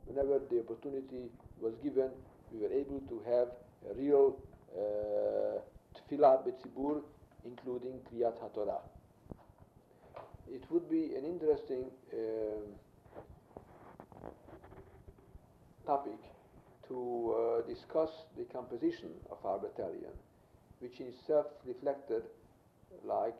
Whenever the opportunity was given, we were able to have a real tefillah b'tzibur, including Kriyat HaTorah. It would be an interesting topic to discuss the composition of our battalion, which in itself reflected like,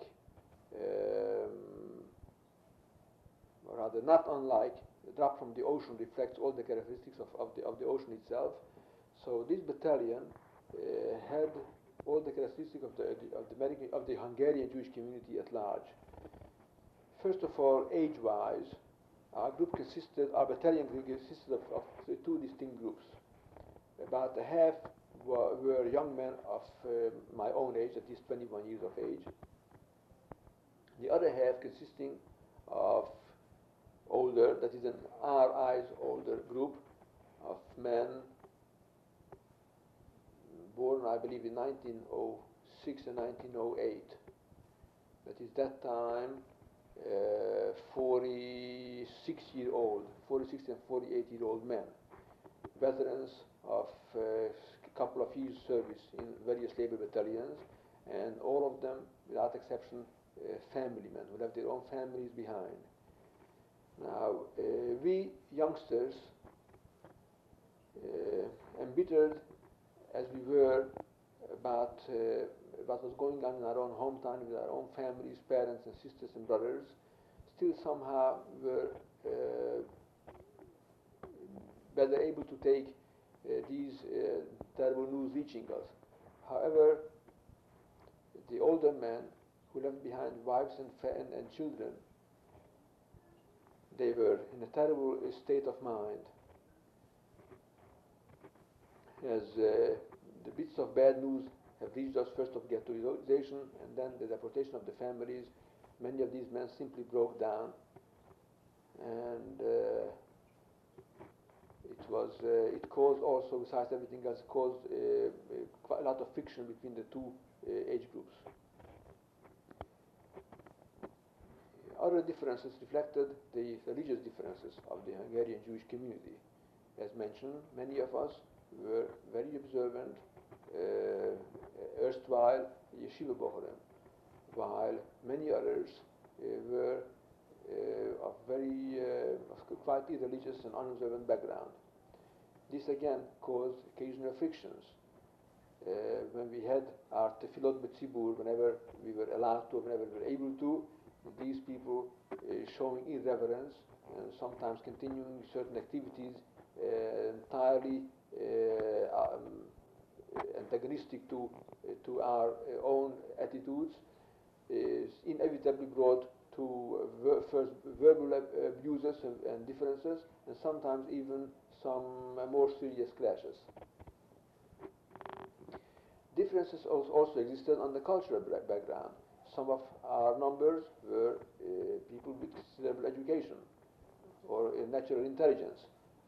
or rather not unlike, a drop from the ocean reflects all the characteristics of the ocean itself. So this battalion had all the characteristics of the Hungarian Jewish community at large. First of all, age-wise, our battalion consisted of two distinct groups. About a half were young men of my own age, at least 21 years of age. The other half consisting of older, that is in our eyes older group of men born, I believe, in 1906 and 1908. That is that time 46 and 48-year-old men, veterans of a couple of years service in various labor battalions, and all of them, without exception, family men who left their own families behind. Now, we youngsters, embittered as we were about what was going on in our own hometown with our own families, parents and sisters and brothers, still somehow were better able to take these terrible news reaching us. However, the older men who left behind wives and children, they were in a terrible state of mind. As the bits of bad news have reached us, first of ghettoization and then the deportation of the families, many of these men simply broke down, and it caused also, besides everything else, caused quite a lot of friction between the two age groups. Other differences reflected the religious differences of the Hungarian Jewish community. As mentioned, many of us were very observant, erstwhile yeshiva bochurim, while many others were of quite irreligious and unobservant background. This again caused occasional frictions. When we had our tefillot b'tzibur, whenever we were allowed to, whenever we were able to, these people showing irreverence and sometimes continuing certain activities entirely antagonistic to our own attitudes, is inevitably brought to first verbal abuses and differences, and sometimes even some more serious clashes. differences also existed on the cultural background. Some of our numbers were people with considerable education or natural intelligence.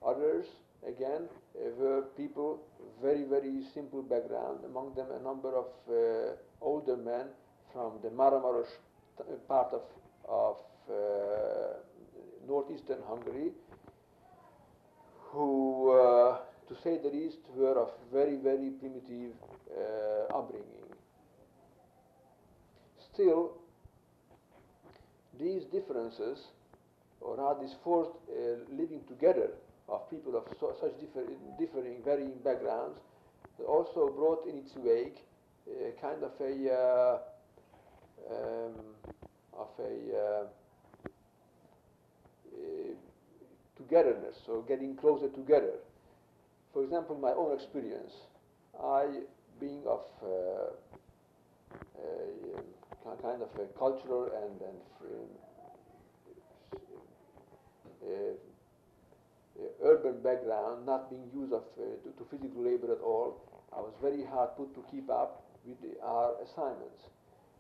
Others, again, were people very, very simple background, among them a number of older men from the Marmaros part of northeastern Hungary, who, to say the least, were of very, very primitive upbringing. Still, these differences, or rather this forced living together of people of such differing, varying backgrounds, also brought in its wake kind of a togetherness, or getting closer together. For example, my own experience, I, being of kind of a cultural and urban background, not being used to physical labor at all, I was very hard put to keep up with our assignments.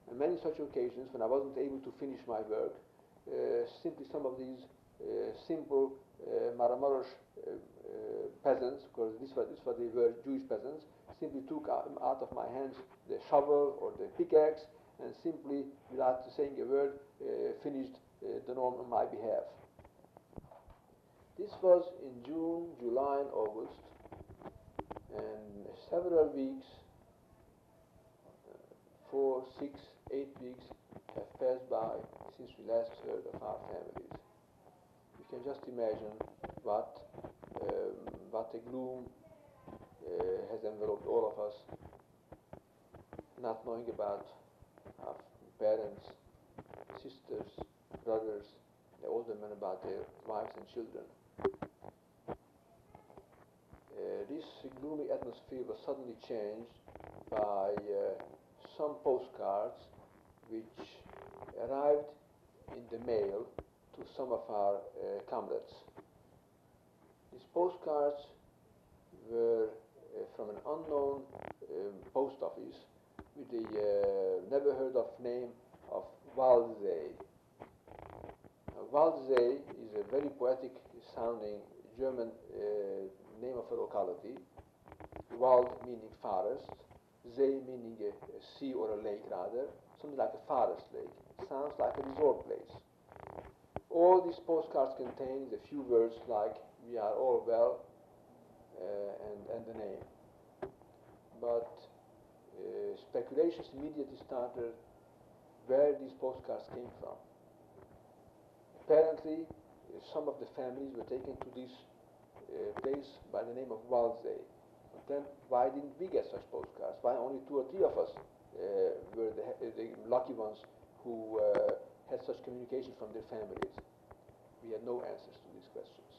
On many such occasions, when I wasn't able to finish my work, simply some of these simple Marmaros peasants, because this was they were Jewish peasants, simply took out of my hands the shovel or the pickaxe and simply, without saying a word, finished the norm on my behalf. This was in June, July, and August, and several weeks, 4, 6, 8 weeks have passed by since we last heard of our families. You can just imagine what a gloom has enveloped all of us, not knowing about our parents, sisters, brothers, the older men about their wives and children. This gloomy atmosphere was suddenly changed by some postcards which arrived in the mail to some of our comrades. These postcards were from an unknown post office with the never heard of name of Waldsee. Waldsee is a very poetic sounding German name of a locality. Wald meaning forest, See meaning a sea or a lake rather, something like a forest lake. It sounds like a resort place. All these postcards contain a few words like "we are all well" and the name. But speculations immediately started where these postcards came from. Apparently, some of the families were taken to this place by the name of Waldsee. But then, why didn't we get such postcards? Why only 2 or 3 of us were the lucky ones who had such communication from their families? We had no answers to these questions.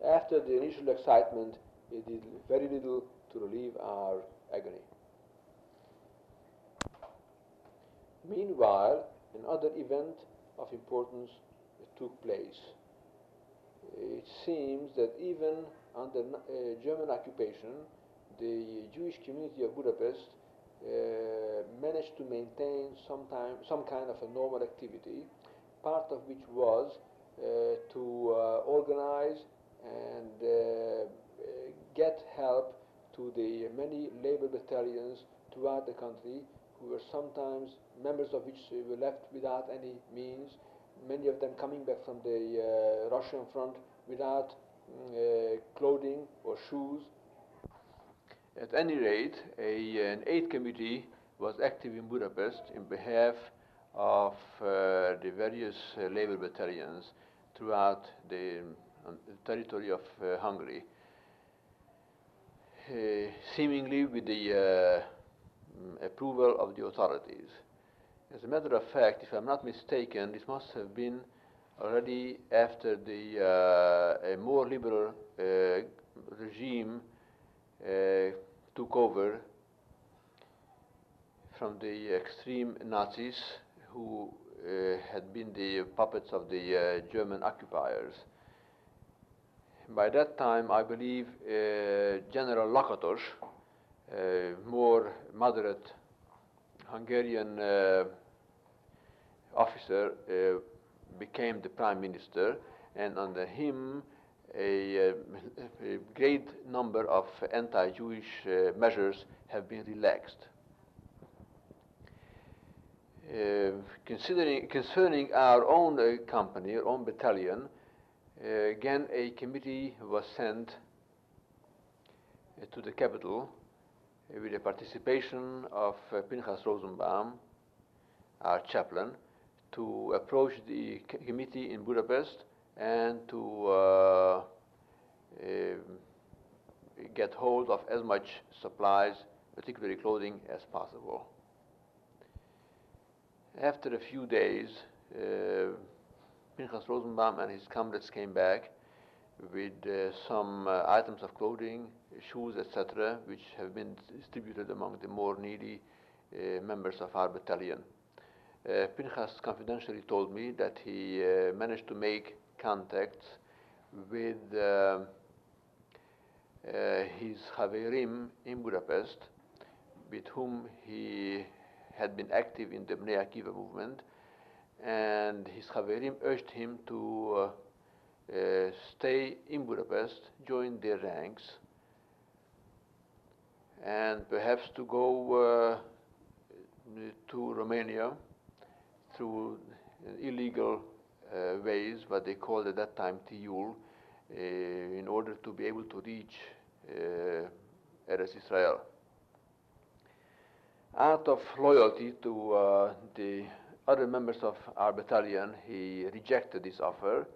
After the initial excitement, it did very little to relieve our agony. Meanwhile, another event of importance took place. It seems that even under German occupation, the Jewish community of Budapest managed to maintain some kind of a normal activity, part of which was to organize and get help to the many labor battalions throughout the country, who were sometimes members of which were left without any means, many of them coming back from the Russian front without clothing or shoes. At any rate, an aid committee was active in Budapest in behalf of the various labor battalions throughout the territory of Hungary, seemingly with the approval of the authorities. As a matter of fact, if I'm not mistaken, this must have been already after a more liberal regime took over from the extreme Nazis who had been the puppets of the German occupiers. By that time, I believe General Lakatos more moderate Hungarian officer became the prime minister, and under him a great number of anti-Jewish measures have been relaxed. Concerning our own company, our own battalion, again a committee was sent to the capital with the participation of Pinchas Rosenbaum, our chaplain, to approach the committee in Budapest and to get hold of as much supplies, particularly clothing, as possible. After a few days, Pinchas Rosenbaum and his comrades came back with some items of clothing, shoes, etc., which have been distributed among the more needy members of our battalion. Pinchas confidentially told me that he managed to make contacts with his Haverim in Budapest, with whom he had been active in the Bnei Akiva movement, and his Haverim urged him to stay in Budapest, join their ranks, and perhaps to go to Romania through illegal ways, what they called at that time Tiul, in order to be able to reach Eretz Israel. Out of loyalty to the other members of our battalion, he rejected this offer,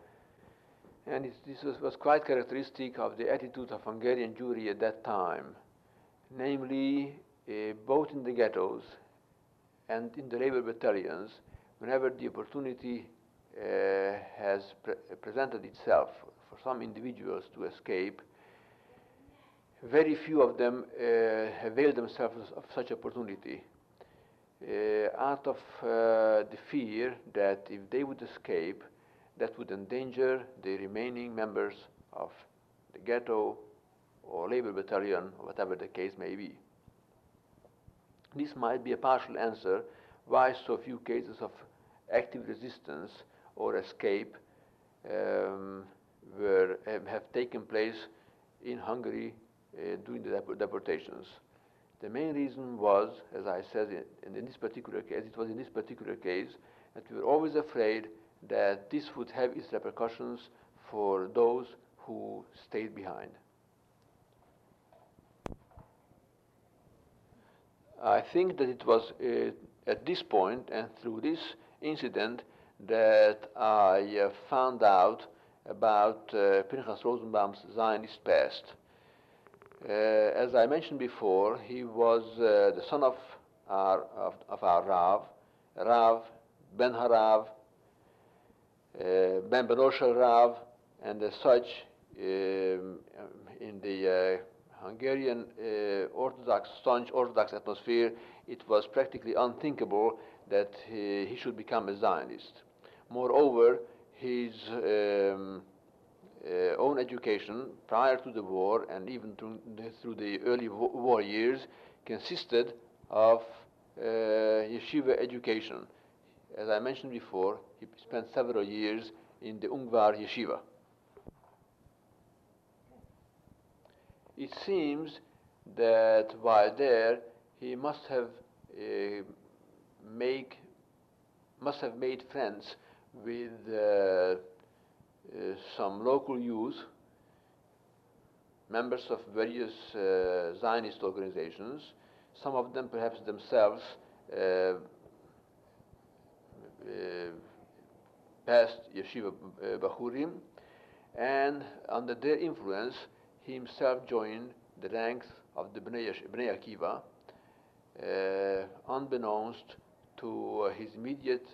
and this was quite characteristic of the attitude of Hungarian Jewry at that time, namely both in the ghettos and in the labor battalions. Whenever the opportunity has presented itself for some individuals to escape, very few of them availed themselves of such opportunity, out of the fear that if they would escape, that would endanger the remaining members of the ghetto or labor battalion, or whatever the case may be. This might be a partial answer why so few cases of active resistance or escape have taken place in Hungary during the deportations. The main reason was, as I said, in this particular case, it was in this particular case that we were always afraid that this would have its repercussions for those who stayed behind. I think that it was at this point and through this incident that I found out about Pinchas Rosenbaum's Zionist past. As I mentioned before, he was the son of our Rav, Ben Harav, Ben Benoshel Rav, and as such, in the Hungarian staunch Orthodox atmosphere, it was practically unthinkable that he should become a Zionist. Moreover, his own education prior to the war and even through the early war years consisted of yeshiva education. As I mentioned before, he spent several years in the Ungvar yeshiva. It seems that while there, he must have made friends with some local youth, members of various Zionist organizations, some of them perhaps themselves past yeshiva bachurim, and under their influence he himself joined the ranks of the Bnei Akiva, unbeknownst to his immediate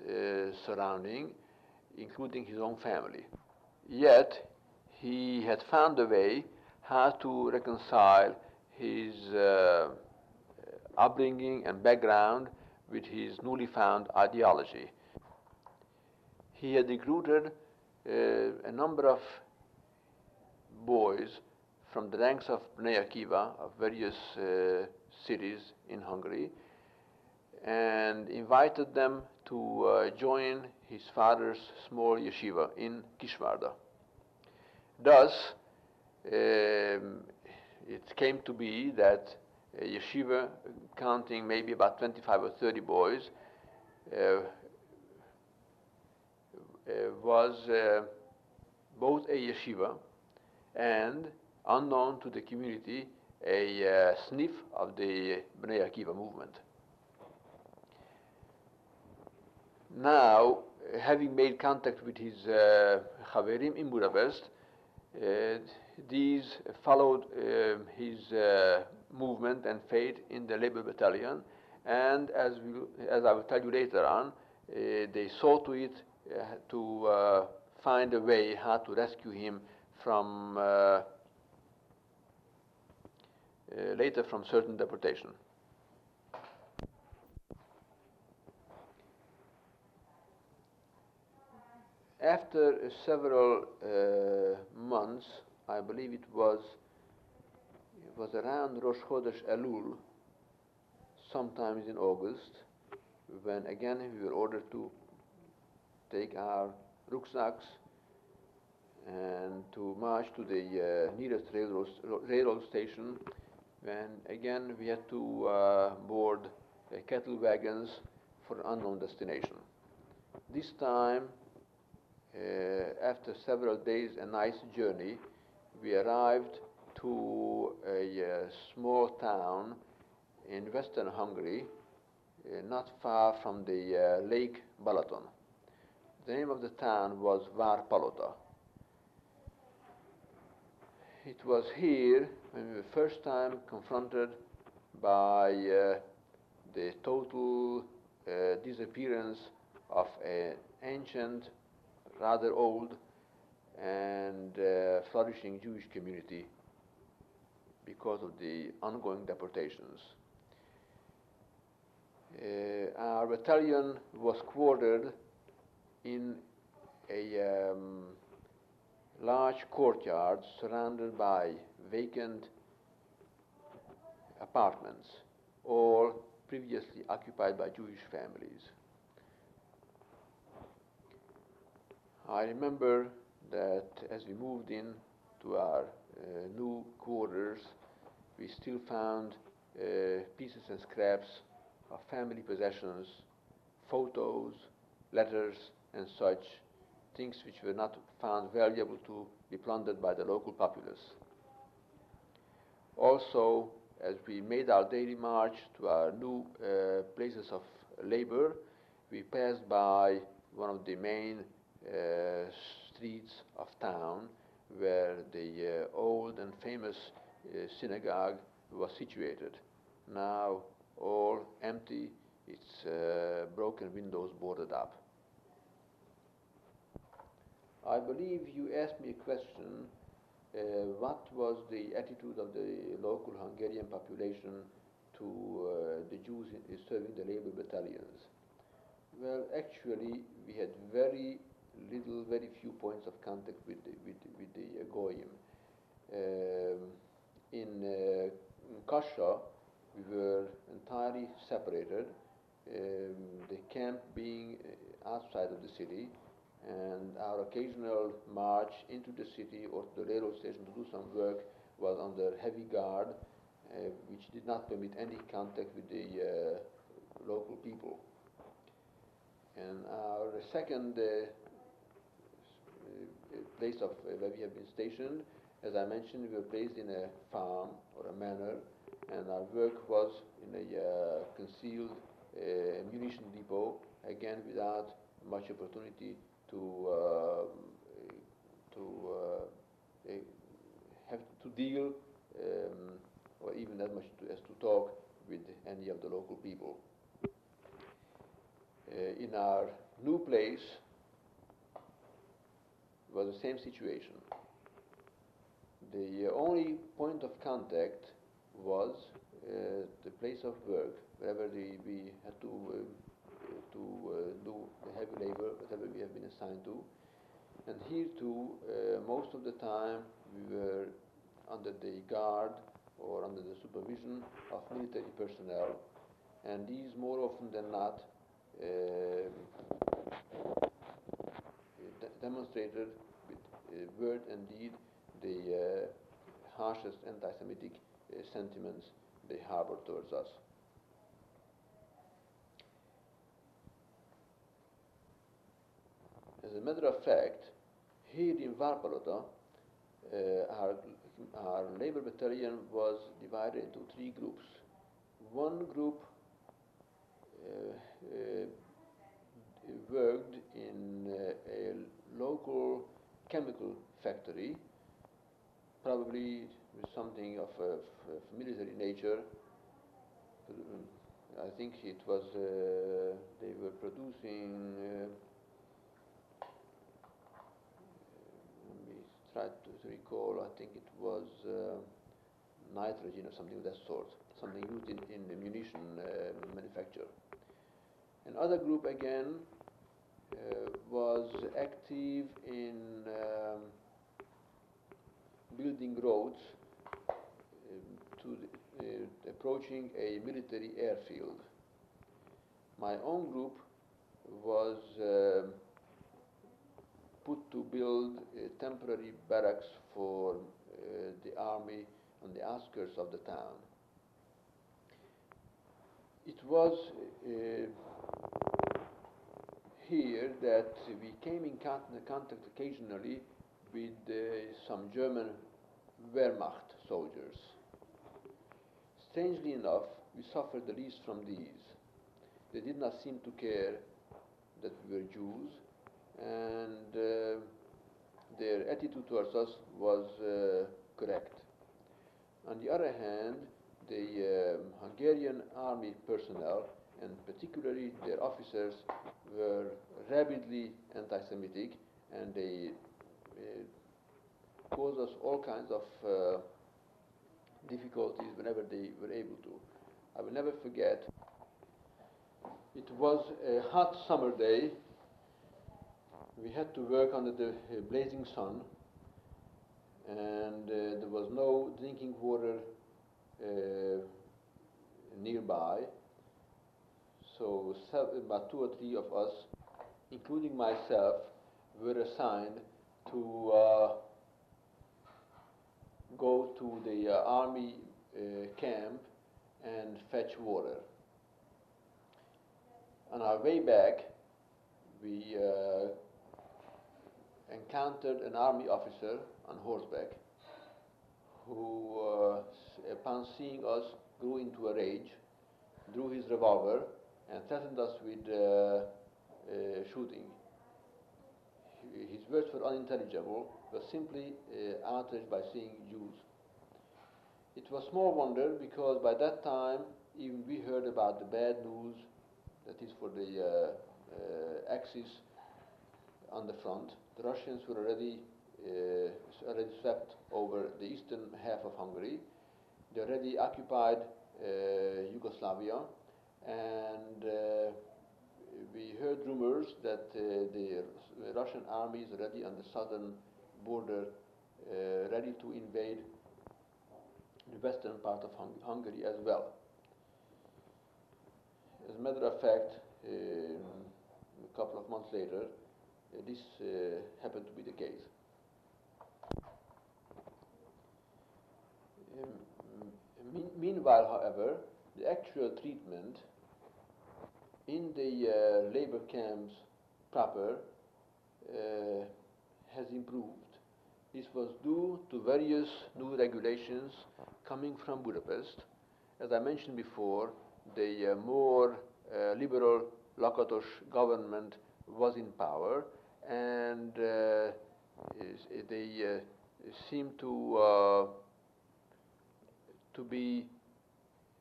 surrounding, including his own family. Yet he had found a way how to reconcile his upbringing and background with his newly found ideology. He had recruited a number of boys from the ranks of Bnei Akiva of various cities in Hungary and invited them to join his father's small yeshiva in Kisvárda. Thus, it came to be that a yeshiva counting maybe about 25 or 30 boys was both a yeshiva and, unknown to the community, a sniff of the Bnei Akiva movement. Now, having made contact with his Chaverim in Budapest, these followed his movement and fate in the labor battalion, and as I will tell you later on, they saw to it to find a way how to rescue him from later from certain deportation. After several months, I believe it was around Rosh Chodesh Elul, sometimes in August, when again we were ordered to take our rucksacks and to march to the nearest railroad station, when again we had to board cattle wagons for an unknown destination. This time, after several days and nights journey, we arrived to a small town in western Hungary, not far from the lake Balaton. The name of the town was Várpalota. It was here when we were first time confronted by the total disappearance of an ancient, rather old and flourishing Jewish community because of the ongoing deportations. Our battalion was quartered in a large courtyard surrounded by vacant apartments, all previously occupied by Jewish families. I remember that as we moved in to our new quarters, we still found pieces and scraps of family possessions, photos, letters, and such things which were not found valuable to be plundered by the local populace. Also, as we made our daily march to our new places of labor, we passed by one of the main streets of town where the old and famous synagogue was situated. Now all empty, its broken windows boarded up. I believe you asked me a question, what was the attitude of the local Hungarian population to the Jews serving the labor battalions? Well, actually, we had very few points of contact with the Goyim. In Kasha, we were entirely separated, the camp being outside of the city, and our occasional march into the city or to the railroad station to do some work was under heavy guard, which did not permit any contact with the local people. And our second place of where we have been stationed, as I mentioned, we were placed in a farm or a manor, and our work was in a concealed munition depot, again without much opportunity to have to deal or even as much as to talk with any of the local people. In our new place was the same situation. The only point of contact was the place of work, wherever we had to do the heavy labor, whatever we have been assigned to. And here too, most of the time we were under the guard or under the supervision of military personnel, and these more often than not demonstrated with word and deed the harshest anti-Semitic sentiments they harbor towards us. As a matter of fact, here in Varpalota, our labor battalion was divided into 3 groups. One group worked in a local chemical factory, probably with something of a military nature. I think it was, they were producing, let me try to recall, I think it was nitrogen or something of that sort, something used in the munition manufacture. Another group again was active in building roads to approaching a military airfield. My own group was put to build temporary barracks for the army on the outskirts of the town. It was here that we came in contact occasionally with some German Wehrmacht soldiers. Strangely enough, we suffered the least from these. They did not seem to care that we were Jews, and their attitude towards us was correct. On the other hand, the Hungarian army personnel, and particularly their officers, were rabidly anti-Semitic, and they caused us all kinds of difficulties whenever they were able to. I will never forget, it was a hot summer day. We had to work under the blazing sun, and there was no drinking water nearby. So about 2 or 3 of us, including myself, were assigned to go to the army camp and fetch water. On our way back, we encountered an army officer on horseback who, upon seeing us, grew into a rage, drew his revolver, and threatened us with shooting. His words were unintelligible, but simply outraged by seeing Jews. It was small wonder, because by that time even we heard about the bad news, that is for the Axis on the front. The Russians were already swept over the eastern half of Hungary. They already occupied Yugoslavia, and we heard rumors that the Russian army is already on the southern border, ready to invade the western part of Hungary as well. As a matter of fact, a couple of months later, this happened to be the case. Meanwhile, however, the actual treatment in the labor camps proper has improved. This was due to various new regulations coming from Budapest. As I mentioned before, the more liberal Lakatos government was in power, and they seemed to be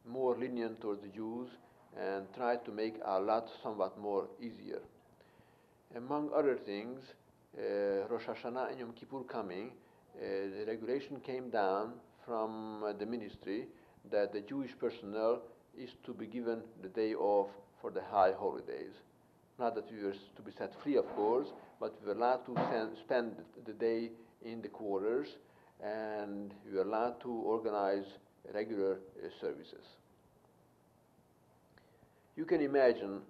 more lenient towards the Jews and tried to make our lot somewhat more easier. Among other things, Rosh Hashanah and Yom Kippur coming, the regulation came down from the ministry that the Jewish personnel is to be given the day off for the high holidays. Not that we were to be set free, of course, but we were allowed to spend the day in the quarters, and we were allowed to organize regular services. You can imagine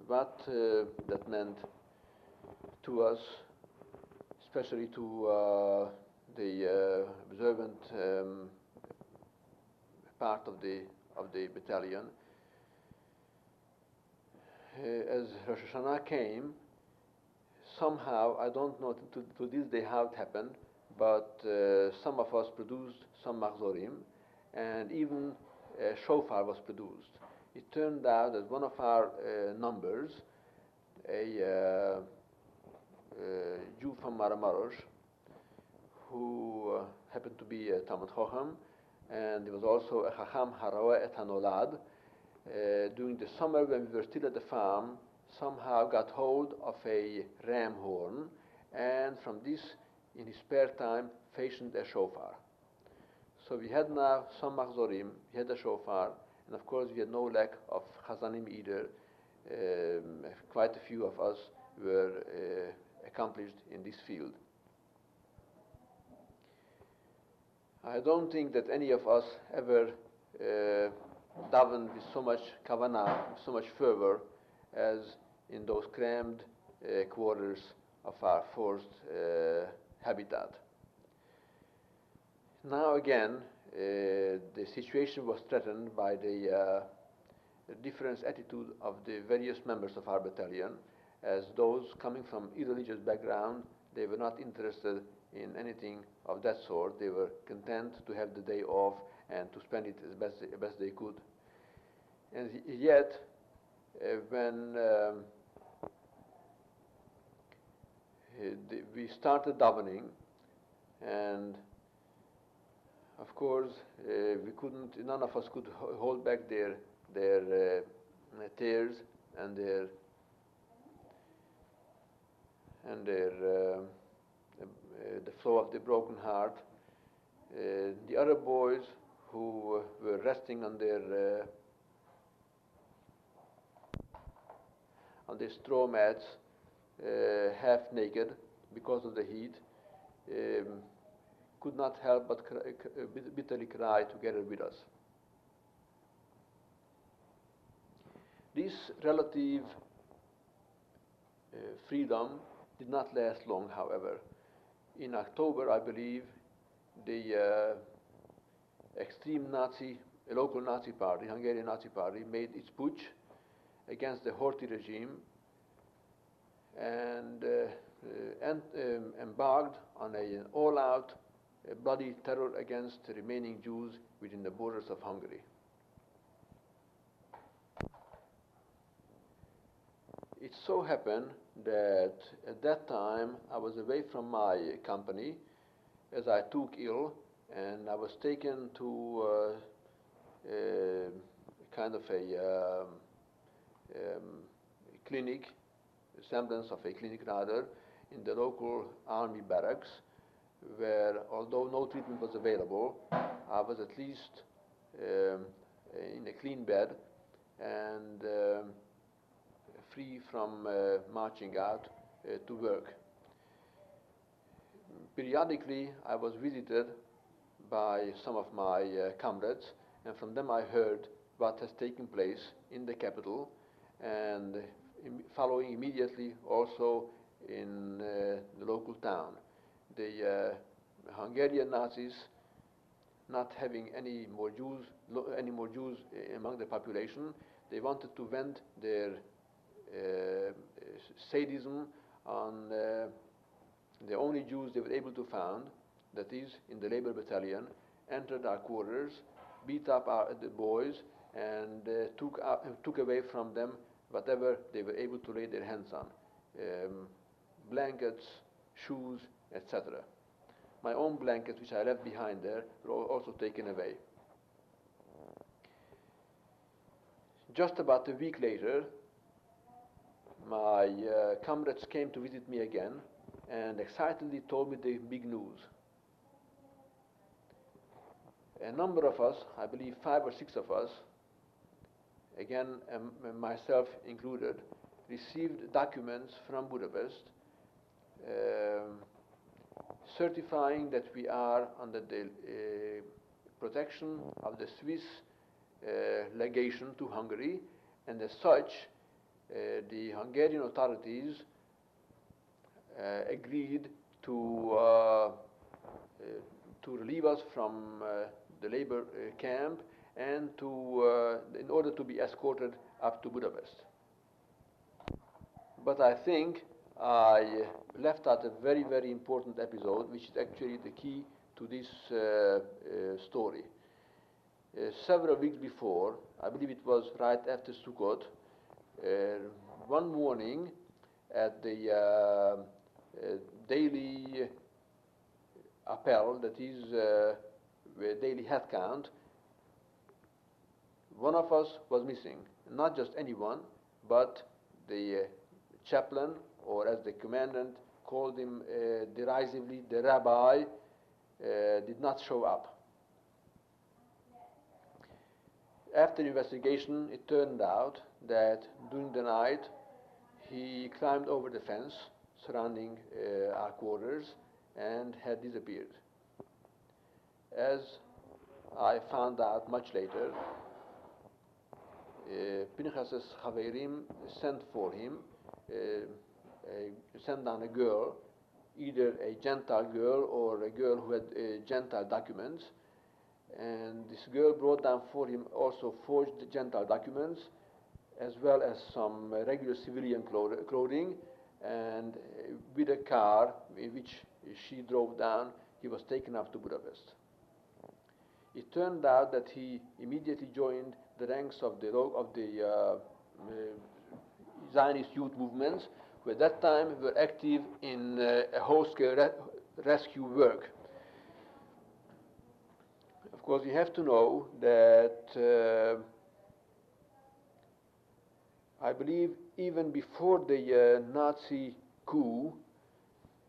what that meant to us, especially to the observant part of the battalion. As Rosh Hashanah came, somehow, I don't know to this day how it happened, but some of us produced some mahzorim, and even a shofar was produced. It turned out that one of our numbers, a Jew from Maramarosh, who happened to be a Talmud Chacham, and he was also a Chacham Harawa et Hanolad. During the summer, when we were still at the farm, somehow got hold of a ram horn, and from this, in his spare time, fashioned a shofar. So we had now some mahzorim, we had a shofar, and of course we had no lack of chazanim either. Quite a few of us were accomplished in this field. I don't think that any of us ever davened with so much kavanah, so much fervor, as in those crammed quarters of our forced habitat. Now again, the situation was threatened by the different attitude of the various members of our battalion, as those coming from irreligious background, they were not interested in anything of that sort. They were content to have the day off and to spend it as best they could. And yet, when we started davening, and of course we couldn't, none of us could hold back their tears and the flow of the broken heart. The other boys who were resting on their straw mats, half naked because of the heat, could not help but bitterly cry together with us. This relative freedom did not last long, however. In October, I believe, the extreme Nazi, a local Nazi party, Hungarian Nazi party, made its putsch against the Horthy regime and embarked on an all-out bloody terror against the remaining Jews within the borders of Hungary. It so happened that at that time I was away from my company as I took ill, and I was taken to kind of a clinic, a semblance of a clinic rather, in the local army barracks, where although no treatment was available, I was at least in a clean bed and free from marching out to work. Periodically, I was visited by some of my comrades, and from them I heard what has taken place in the capital, and following immediately also in the local town. The Hungarian Nazis, not having any more Jews among the population, they wanted to vent their sadism on the only Jews they were able to find, that is, in the labor battalion, entered our quarters, beat up the boys, and took away from them whatever they were able to lay their hands on, blankets, shoes, etc. My own blankets, which I left behind there, were also taken away. Just about a week later, my comrades came to visit me again and excitedly told me the big news. A number of us, I believe 5 or 6 of us, again myself included, received documents from Budapest certifying that we are under the protection of the Swiss legation to Hungary, and as such, the Hungarian authorities agreed to relieve us from the labor camp and in order to be escorted up to Budapest. But I think I left out a very, very important episode, which is actually the key to this story. Several weeks before, I believe it was right after Sukkot, one morning at the daily appel, that is daily head count, one of us was missing. Not just anyone, but the chaplain, or as the commandant called him derisively, the rabbi, did not show up. After investigation, it turned out that during the night he climbed over the fence surrounding our quarters and had disappeared. As I found out much later, Pinchas's Chaverim sent for him, sent down a girl, either a Gentile girl or a girl who had Gentile documents, and this girl brought down for him also forged Gentile documents, as well as some regular civilian clothing, and with a car in which she drove down, he was taken up to Budapest. It turned out that he immediately joined the ranks of the Zionist youth movements, who at that time were active in a whole-scale rescue work. Of course, you have to know that I believe even before the Nazi coup,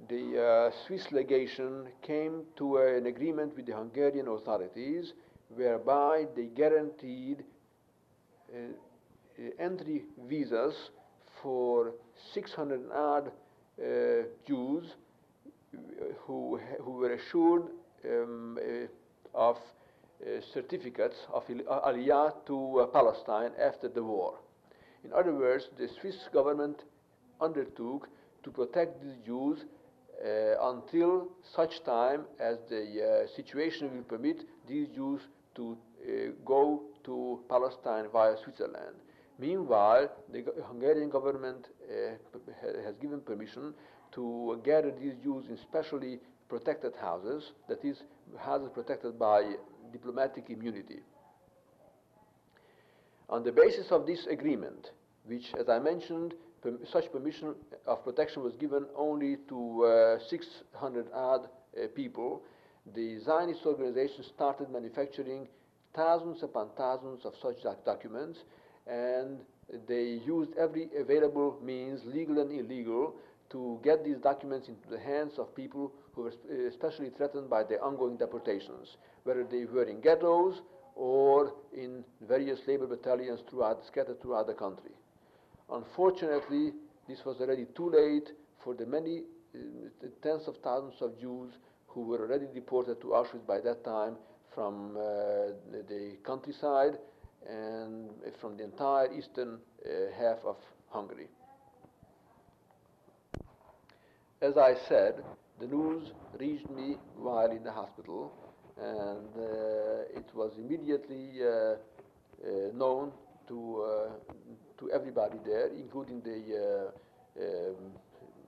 the Swiss legation came to an agreement with the Hungarian authorities whereby they guaranteed entry visas for 600 odd Jews who were assured of certificates of Aliyah to Palestine after the war. In other words, the Swiss government undertook to protect these Jews until such time as the situation will permit these Jews to go to Palestine via Switzerland. Meanwhile, the Hungarian government has given permission to gather these Jews in specially protected houses, that is, houses protected by diplomatic immunity. On the basis of this agreement, which, as I mentioned, such permission of protection was given only to 600 odd people, the Zionist organization started manufacturing thousands upon thousands of such documents, and they used every available means, legal and illegal, to get these documents into the hands of people who were especially threatened by the ongoing deportations, whether they were in ghettos or in various labor battalions scattered throughout the country. Unfortunately, this was already too late for the many tens of thousands of Jews who were already deported to Auschwitz by that time from the countryside and from the entire eastern half of Hungary. As I said, the news reached me while in the hospital, and it was immediately known to everybody there, including the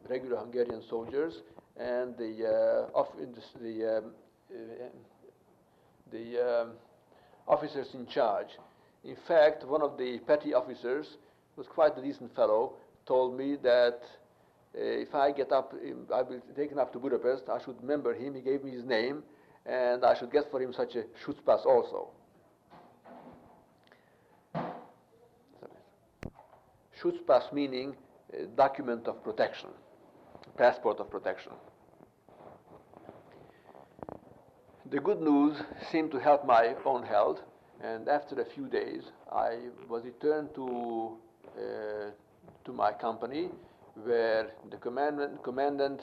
regular Hungarian soldiers and the officers in charge. In fact, one of the petty officers, was quite a decent fellow, told me that if I get up, I will be taken up to Budapest, I should remember him. He gave me his name, and I should get for him such a Schutzpass also. Schutzpass meaning document of protection, passport of protection. The good news seemed to help my own health, and after a few days, I was returned to my company, where the commandant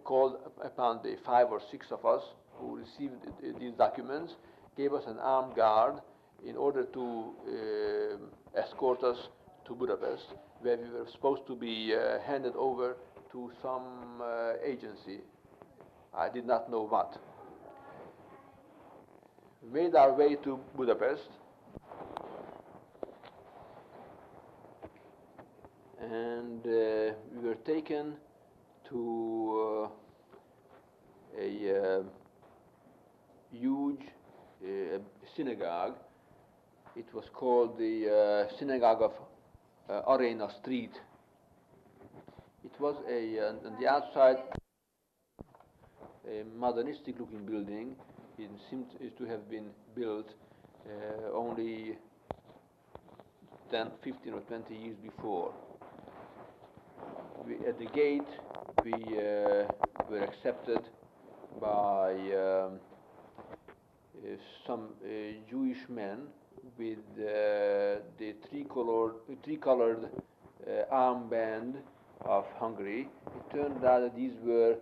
called upon the 5 or 6 of us who received these documents, gave us an armed guard in order to escort us to Budapest, where we were supposed to be handed over to some agency. I did not know what. We made our way to Budapest, and we were taken to a huge synagogue. It was called the Synagogue of Arena Street. It was on the outside a modernistic looking building. It seemed to have been built only 10, 15 or 20 years before. At the gate we were accepted by some Jewish men with the three-colored armband of Hungary. It turned out that these were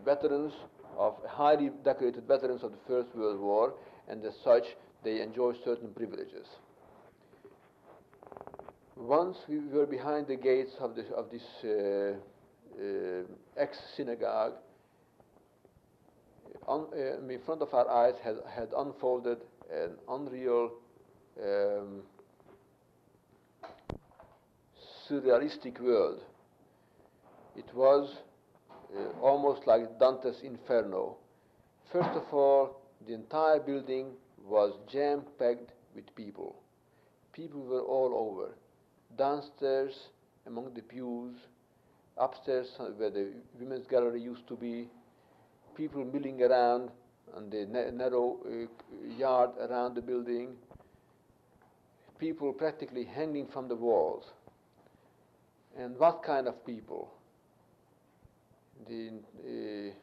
veterans highly decorated veterans of the First World War, and as such they enjoyed certain privileges. Once we were behind the gates of this ex-synagogue, in front of our eyes had unfolded an unreal, surrealistic world. It was almost like Dante's Inferno. First of all, the entire building was jam-packed with people. People were all over. Downstairs, among the pews, upstairs where the women's gallery used to be, people milling around on the narrow yard around the building, people practically hanging from the walls. And what kind of people? It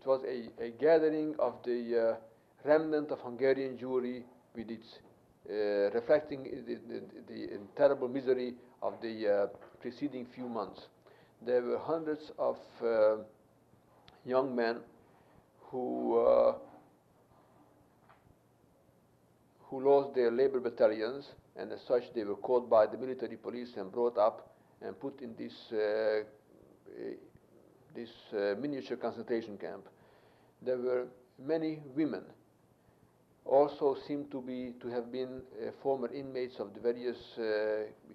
was a gathering of the remnant of Hungarian Jewry, with its reflecting the terrible misery of the preceding few months. There were hundreds of young men who lost their labor battalions, and as such they were caught by the military police and brought up and put in this miniature concentration camp. There were many women, also seemed to have been former inmates of the various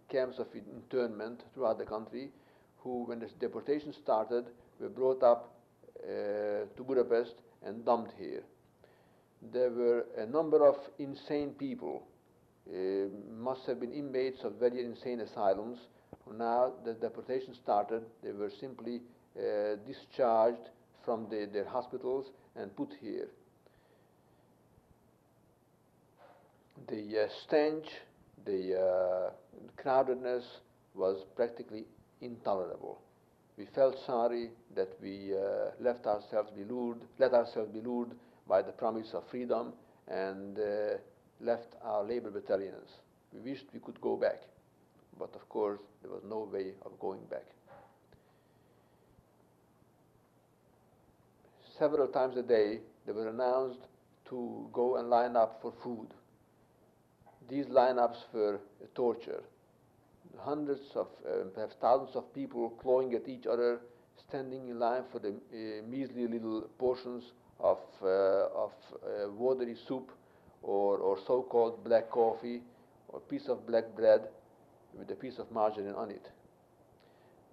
camps of internment throughout the country, who, when the deportation started, were brought up to Budapest and dumped here. There were a number of insane people, must have been inmates of very insane asylums. Now the deportation started, they were simply discharged from their hospitals and put here. The stench, the crowdedness was practically intolerable. We felt sorry that we let ourselves be lured by the promise of freedom and left our labor battalions. We wished we could go back, but of course there was no way of going back. Several times a day they were announced to go and line up for food. These lineups were torture. Hundreds of, perhaps thousands of people clawing at each other, standing in line for the measly little portions of watery soup or so-called black coffee or a piece of black bread with a piece of margarine on it.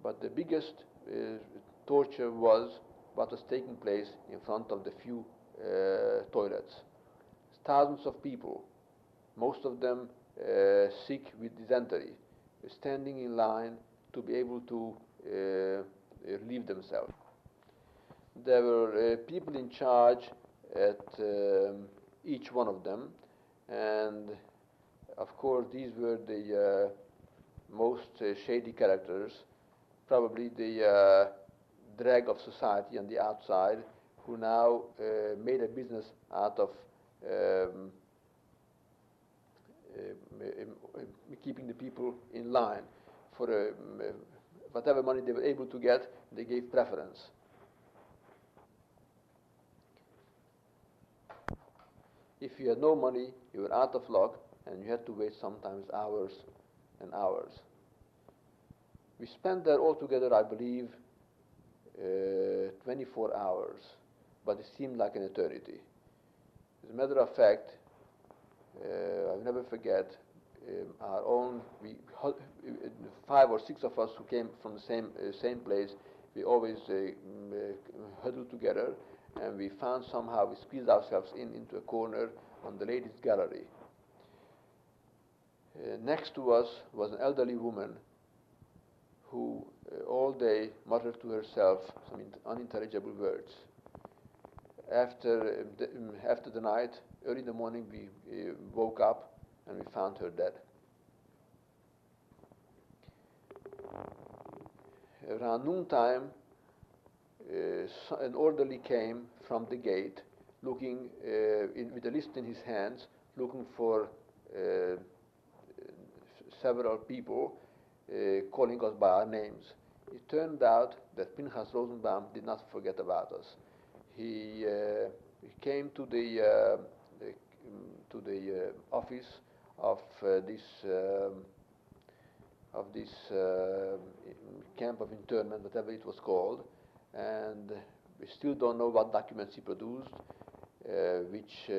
But the biggest torture was what was taking place in front of the few toilets. Thousands of people, most of them sick with dysentery, standing in line to be able to relieve themselves. There were people in charge at each one of them, and of course these were the most shady characters, probably the drag of society on the outside, who now made a business out of keeping the people in line. for whatever money they were able to get, they gave preference. If you had no money, you were out of luck, and you had to wait sometimes hours and hours. We spent there altogether, I believe, 24 hours, but it seemed like an eternity. As a matter of fact, I'll never forget our own, 5 or 6 of us who came from the same place, we always huddled together, and we found somehow we squeezed ourselves into a corner on the ladies' gallery. Next to us was an elderly woman who all day muttered to herself some unintelligible words. After the night, early in the morning, we woke up and we found her dead. Around noontime, an orderly came from the gate, looking with a list in his hands, looking for several people, calling us by our names. It turned out that Pinchas Rosenbaum did not forget about us. He came to the office of this camp of internment, whatever it was called, and we still don't know what documents he produced, which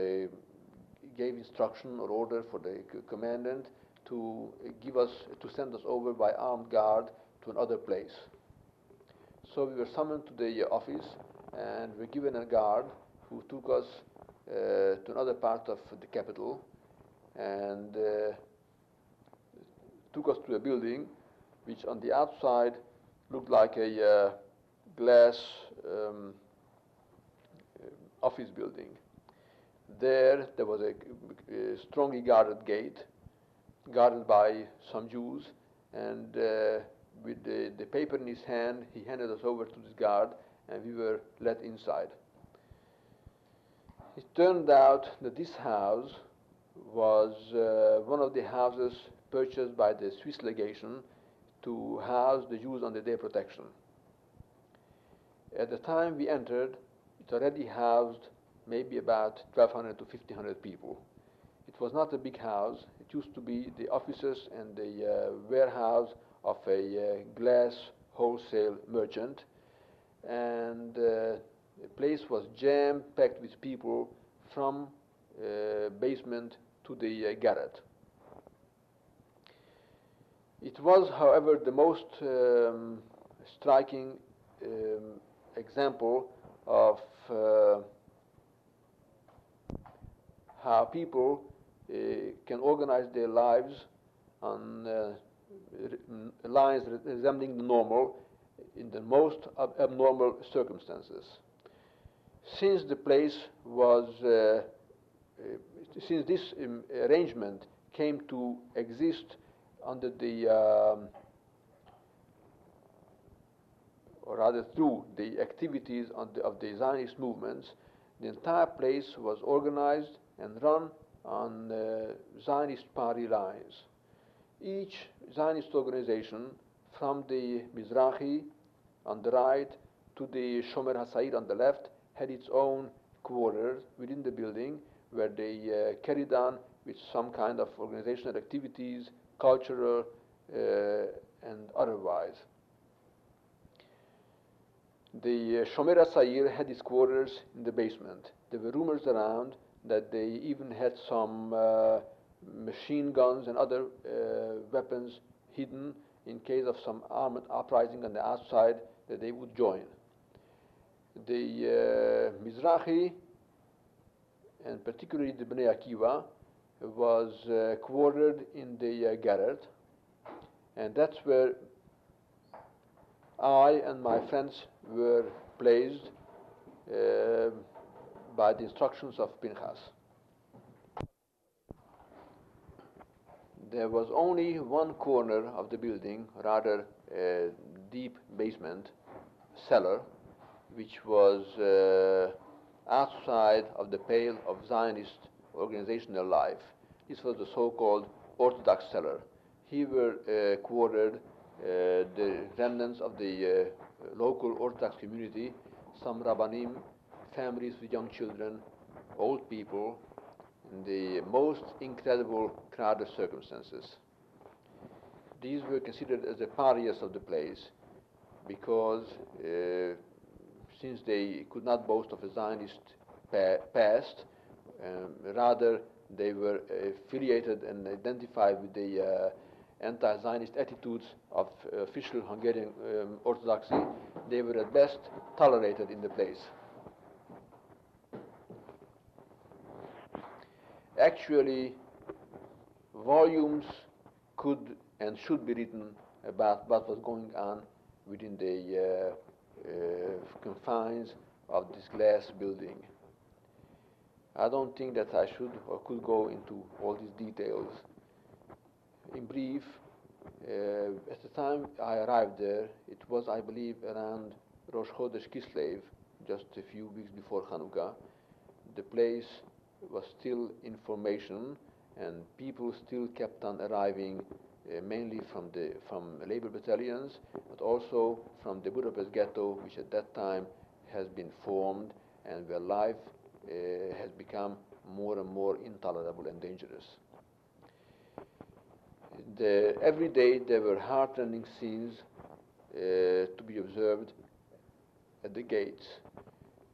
gave instruction or order for the commandant to send us over by armed guard to another place. So we were summoned to the office and were given a guard who took us to another part of the capital and took us to a building which on the outside looked like a glass office building. There was a strongly guarded gate, guarded by some Jews, and with the paper in his hand, he handed us over to this guard, and we were let inside. It turned out that this house was one of the houses purchased by the Swiss legation to house the Jews under their protection. At the time we entered, it already housed maybe about 1,200 to 1,500 people. It was not a big house. It used to be the offices and the warehouse of a glass wholesale merchant, and the place was jam-packed with people from basement to the garret. It was, however, the most striking example of how people can organize their lives on lines resembling the normal in the most abnormal circumstances. Since the place was, since this arrangement came to exist under the, or rather through the activities of the Zionist movements, the entire place was organized and run on Zionist party lines. Each Zionist organization, from the Mizrahi on the right to the Shomer HaSair on the left, had its own quarters within the building where they carried on with some kind of organizational activities, cultural and otherwise. The Shomer HaSair had its quarters in the basement. There were rumors around that they even had some machine guns and other weapons hidden in case of some armed uprising on the outside that they would join. The Mizrahi, and particularly the Bnei Akiva, was quartered in the garret, and that's where I and my friends were placed by the instructions of Pinchas. There was only one corner of the building, rather a deep basement, cellar, which was outside of the pale of Zionist organizational life. This was the so-called Orthodox cellar. Here were quartered the remnants of the local Orthodox community, some Rabbanim, families with young children, old people, in the most incredible crowded circumstances. These were considered as the pariahs of the place because since they could not boast of a Zionist past, rather they were affiliated and identified with the anti-Zionist attitudes of official Hungarian Orthodoxy. They were at best tolerated in the place. Actually, volumes could and should be written about what was going on within the confines of this glass building. I don't think that I should or could go into all these details. In brief, at the time I arrived there, it was, I believe, around Rosh Chodesh Kislev, just a few weeks before Hanukkah. The place was still in formation, and people still kept on arriving, mainly from labor battalions, but also from the Budapest ghetto, which at that time has been formed, and where life has become more and more intolerable and dangerous. Every day there were heartrending scenes to be observed at the gates.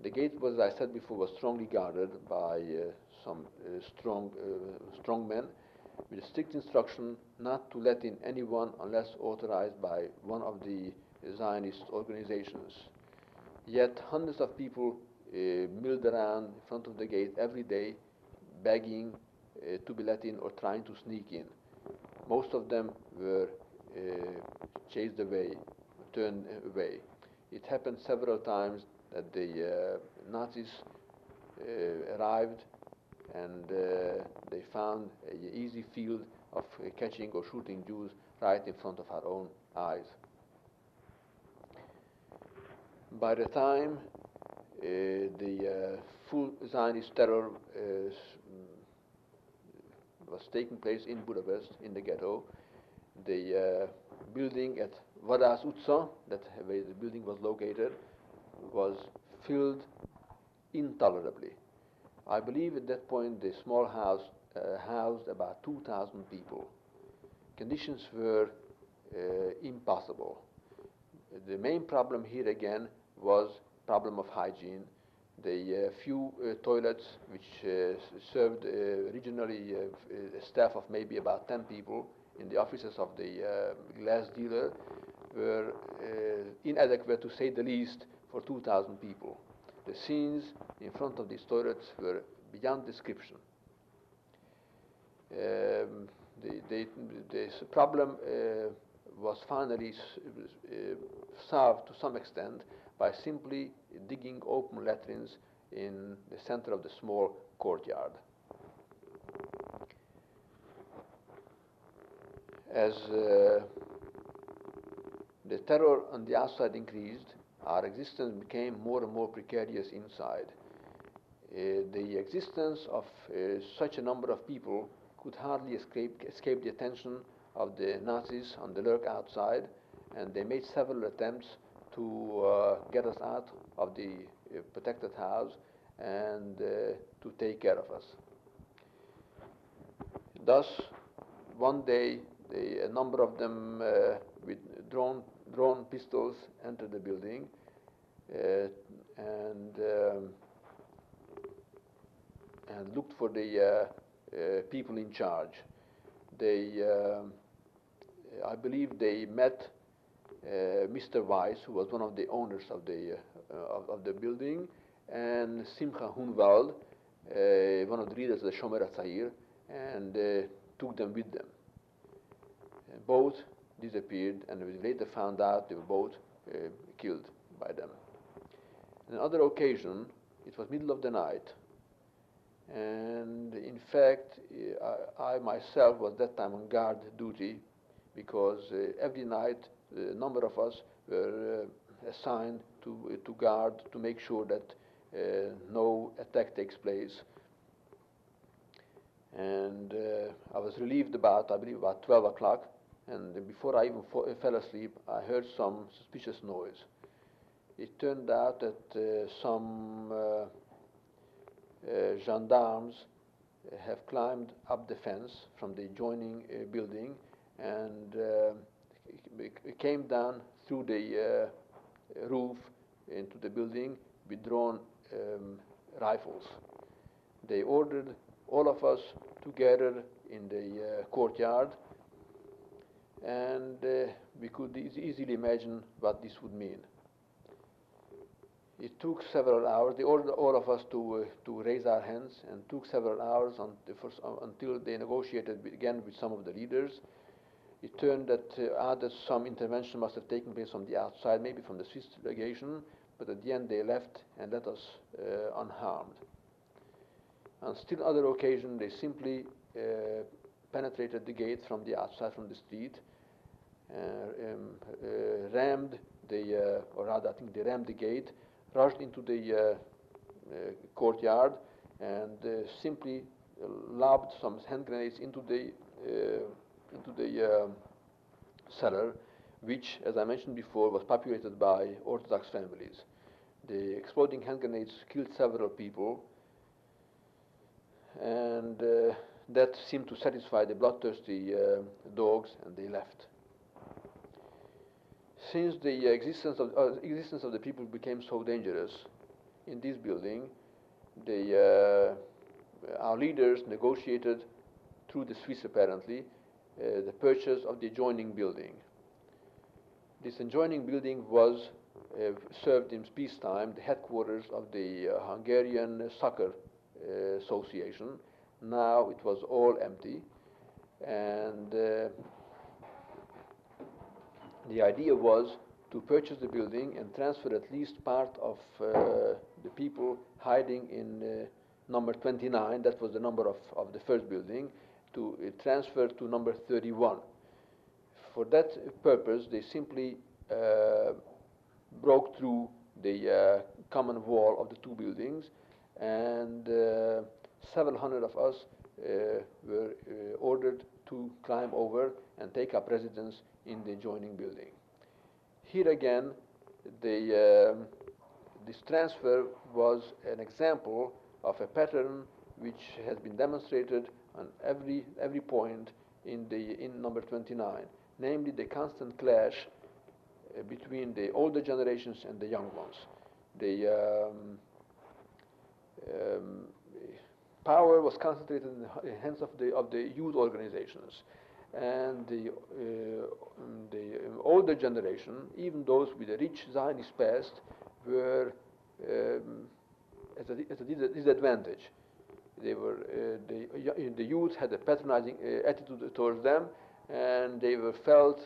The gate was, as I said before, was strongly guarded by some strong men, with a strict instruction not to let in anyone unless authorized by one of the Zionist organizations. Yet hundreds of people milled around in front of the gate every day, begging to be let in or trying to sneak in. Most of them were chased away, turned away. It happened several times that the Nazis arrived and they found an easy field of catching or shooting Jews right in front of our own eyes. By the time the full Zionist terror was taking place in Budapest, in the ghetto, the building at Vadász utca, that where the building was located, was filled intolerably. I believe at that point the small house housed about 2,000 people. Conditions were impossible. The main problem here again was problem of hygiene. The few toilets which served regionally a staff of maybe about 10 people in the offices of the glass dealer were inadequate, to say the least, for 2,000 people. The scenes in front of these toilets were beyond description. This problem was finally solved to some extent by simply digging open latrines in the center of the small courtyard. As the terror on the outside increased, our existence became more and more precarious inside. The existence of such a number of people could hardly escape the attention of the Nazis on the lurk outside, and they made several attempts to get us out of the protected house and to take care of us. Thus, one day, a number of them with drawn pistols entered the building and looked for the people in charge. They, I believe, they met Mr. Weiss, who was one of the owners of the building, and Simcha Hunwald, one of the leaders of the Shomer HaTzair, and took them with them. Both disappeared, and we later found out they were both killed by them. On another occasion, it was middle of the night, and in fact, I myself was that time on guard duty, because every night a number of us were assigned to guard, to make sure that no attack takes place. And I was relieved about, I believe, about 12 o'clock, and before I even fell asleep, I heard some suspicious noise. It turned out that some gendarmes have climbed up the fence from the adjoining building and came down through the roof into the building with drawn rifles. They ordered all of us to gather in the courtyard, and we could easily imagine what this would mean. It took several hours. They ordered all of us to raise our hands, and took several hours until they negotiated again with some of the leaders. It turned that either some intervention must have taken place from the outside, maybe from the Swiss delegation, but at the end they left and let us unharmed. On still other occasions, they simply penetrated the gate from the outside, from the street, rammed the, or rather I think they rammed the gate, rushed into the courtyard, and simply lobbed some hand grenades into the cellar, which, as I mentioned before, was populated by Orthodox families. The exploding hand grenades killed several people, and that seemed to satisfy the bloodthirsty dogs, and they left. Since the existence of the people became so dangerous in this building, our leaders negotiated, through the Swiss apparently, the purchase of the adjoining building. This adjoining building was served in peacetime the headquarters of the Hungarian Soccer Association. Now it was all empty, and the idea was to purchase the building and transfer at least part of the people hiding in number 29, that was the number of the first building, to transfer to number 31. For that purpose, they simply broke through the common wall of the two buildings, and several hundred of us were ordered to climb over and take up residence in the adjoining building. Here again, this transfer was an example of a pattern which has been demonstrated on every point in number 29, namely the constant clash between the older generations and the young ones. The power was concentrated in the hands of the youth organizations, and the older generation, even those with a rich Zionist past, were at a disadvantage. They were the youth had a patronizing attitude towards them, and they were felt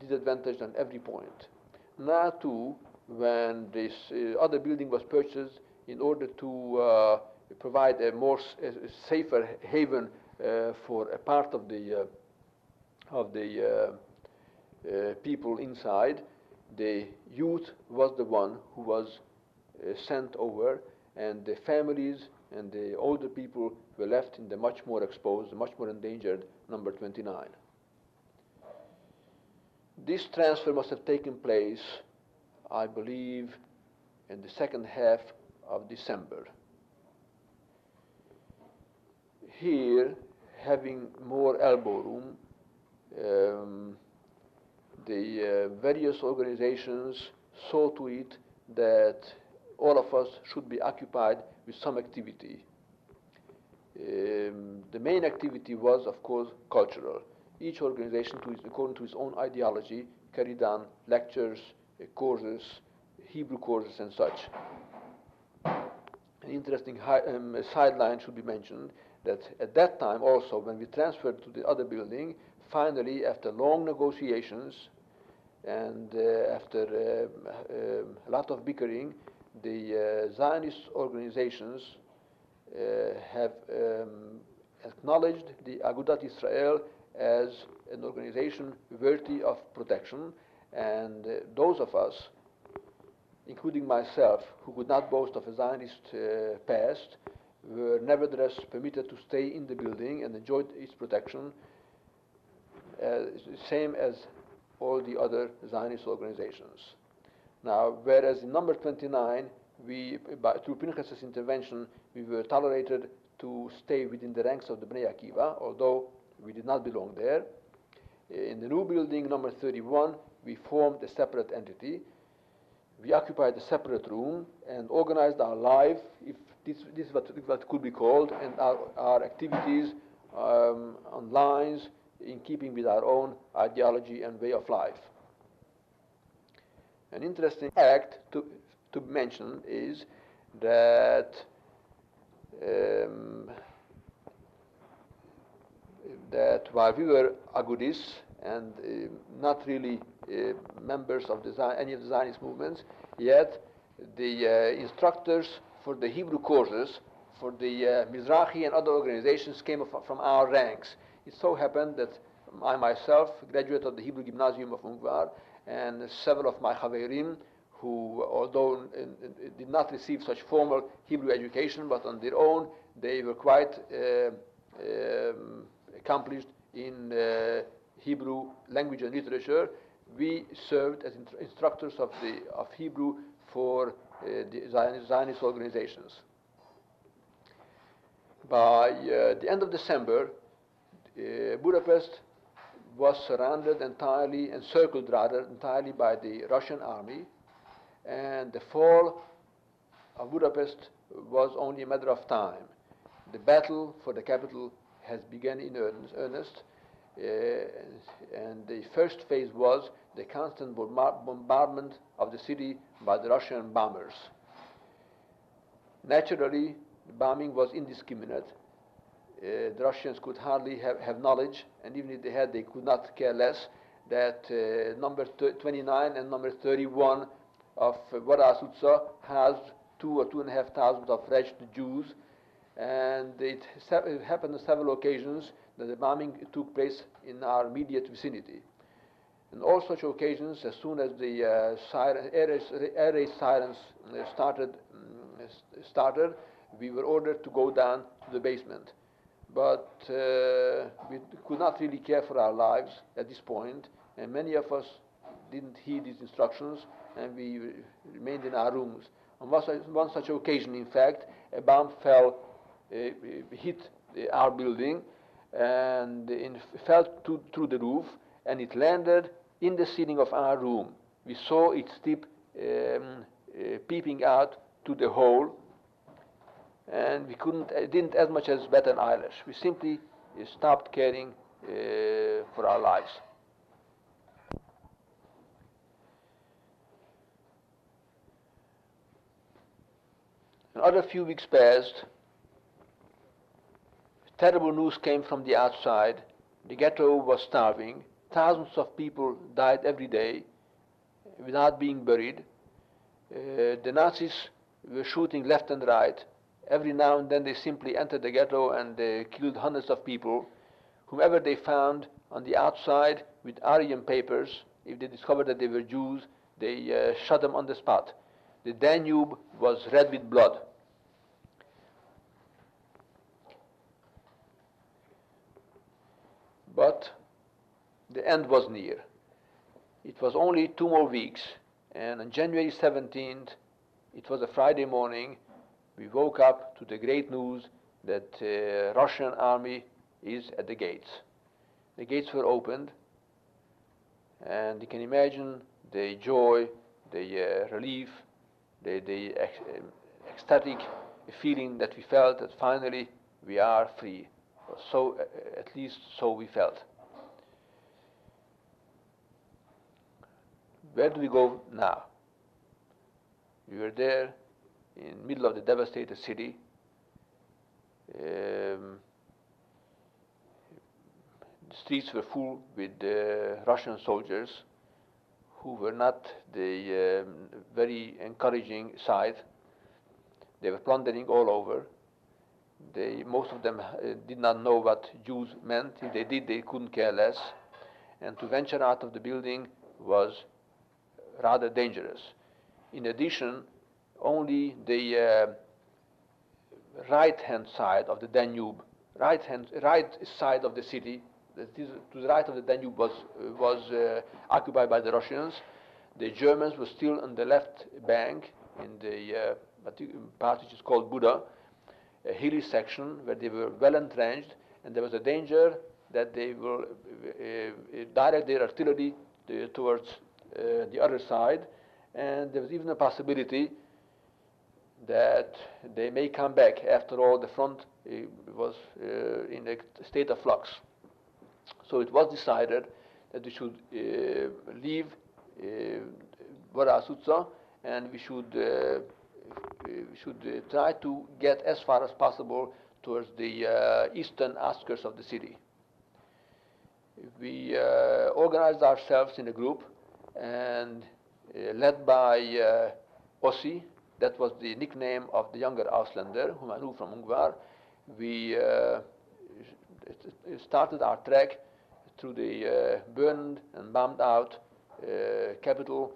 disadvantaged on every point. Now too, when this other building was purchased in order to provide a more safer haven for a part of the people inside, the youth was the one who was sent over, and the families and the older people were left in the much more exposed, much more endangered number 29. This transfer must have taken place, I believe, in the second half of December. Here, having more elbow room, the various organizations saw to it that all of us should be occupied with some activity. The main activity was, of course, cultural. Each organization, according to its own ideology, carried on lectures, courses, Hebrew courses, and such. An interesting sideline should be mentioned that at that time also, when we transferred to the other building, finally, after long negotiations and after a lot of bickering, the Zionist organizations have acknowledged the Agudat Israel as an organization worthy of protection, and those of us, including myself, who could not boast of a Zionist past, were nevertheless permitted to stay in the building and enjoyed its protection same as all the other Zionist organizations. Now, whereas in number 29, through Pinchas's intervention, we were tolerated to stay within the ranks of the Bnei Akiva, although we did not belong there. In the new building, number 31, we formed a separate entity. We occupied a separate room and organized our life, if this is what could be called, and our activities on lines in keeping with our own ideology and way of life. An interesting fact to mention is that that while we were Agudis and not really members of any of the Zionist movements, yet the instructors for the Hebrew courses for the Mizrahi and other organizations came from our ranks. It so happened that I myself, graduate of the Hebrew Gymnasium of Ungvar, and several of my Chaverim, who, although did not receive such formal Hebrew education, but on their own, they were quite accomplished in Hebrew language and literature. We served as instructors of Hebrew for the Zionist organizations. By the end of December, Budapest was surrounded entirely, encircled rather, entirely by the Russian army, and the fall of Budapest was only a matter of time. The battle for the capital has begun in earnest, and the first phase was the constant bombardment of the city by the Russian bombers. Naturally, the bombing was indiscriminate. The Russians could hardly have knowledge, and even if they had, they could not care less, that number 29 and number 31 of Varasutsa has 2,000 or 2,500 of wretched Jews, and it happened on several occasions that the bombing took place in our immediate vicinity. On all such occasions, as soon as the air raid sirens started, we were ordered to go down to the basement. But we could not really care for our lives at this point, and many of us didn't heed these instructions, and we remained in our rooms. On one such occasion, in fact, a bomb hit our building, and it fell through the roof, and it landed in the ceiling of our room. We saw its tip peeping out to the hole, and we didn't as much as bat an eyelash. We simply stopped caring for our lives. Another few weeks passed. Terrible news came from the outside. The ghetto was starving. Thousands of people died every day without being buried. The Nazis were shooting left and right. Every now and then they simply entered the ghetto and they killed hundreds of people. Whomever they found on the outside with Aryan papers, if they discovered that they were Jews, they shot them on the spot. The Danube was red with blood. But the end was near. It was only 2 more weeks, and on January 17th, it was a Friday morning, we woke up to the great news that the Russian army is at the gates. The gates were opened, and you can imagine the joy, the relief, the ecstatic feeling that we felt that finally we are free. So, at least so we felt. Where do we go now? We were there in the middle of the devastated city. The streets were full with Russian soldiers who were not the very encouraging side. They were plundering all over. Most of them did not know what Jews meant. If they did, they couldn't care less. And to venture out of the building was rather dangerous. In addition, only the right-hand side of the Danube, right side of the city, to the right of the Danube was occupied by the Russians. The Germans were still on the left bank in the part which is called Buda, a hilly section where they were well entrenched, and there was a danger that they will direct their artillery towards the other side, and there was even a possibility that they may come back. After all, the front was in a state of flux. So it was decided that we should leave Vara-Sutsa, and we should try to get as far as possible towards the eastern outskirts of the city. We organized ourselves in a group, and led by Ossi, that was the nickname of the younger Auslander, whom I knew from Ungvar, we started our trek through the burned and bombed out capital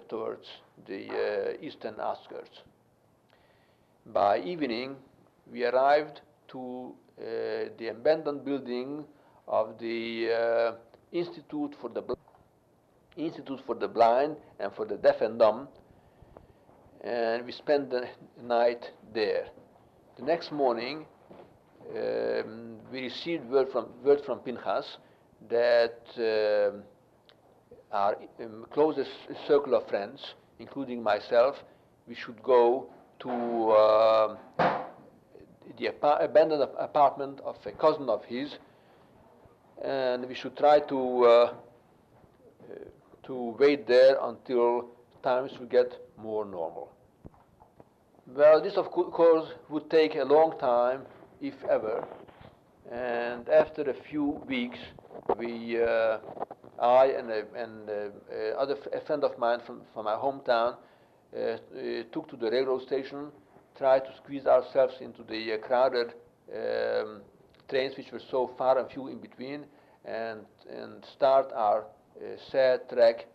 towards the eastern outskirts. By evening, we arrived to the abandoned building of the Institute for the Blind and for the Deaf and Dumb, and we spent the night there. The next morning, we received word from Pinchas that our closest circle of friends, including myself, we should go to the abandoned apartment of a cousin of his, and we should try to wait there until times would get more normal. Well, this of course would take a long time, if ever, and after a few weeks, I and a friend of mine from my hometown took to the railroad station, tried to squeeze ourselves into the crowded trains which were so far and few in between, and start our sad trek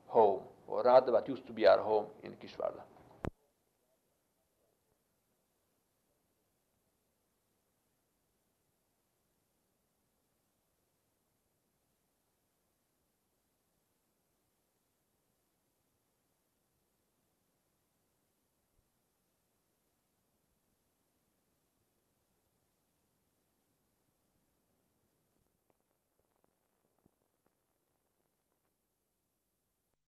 home, or rather what used to be our home in Kishvarda.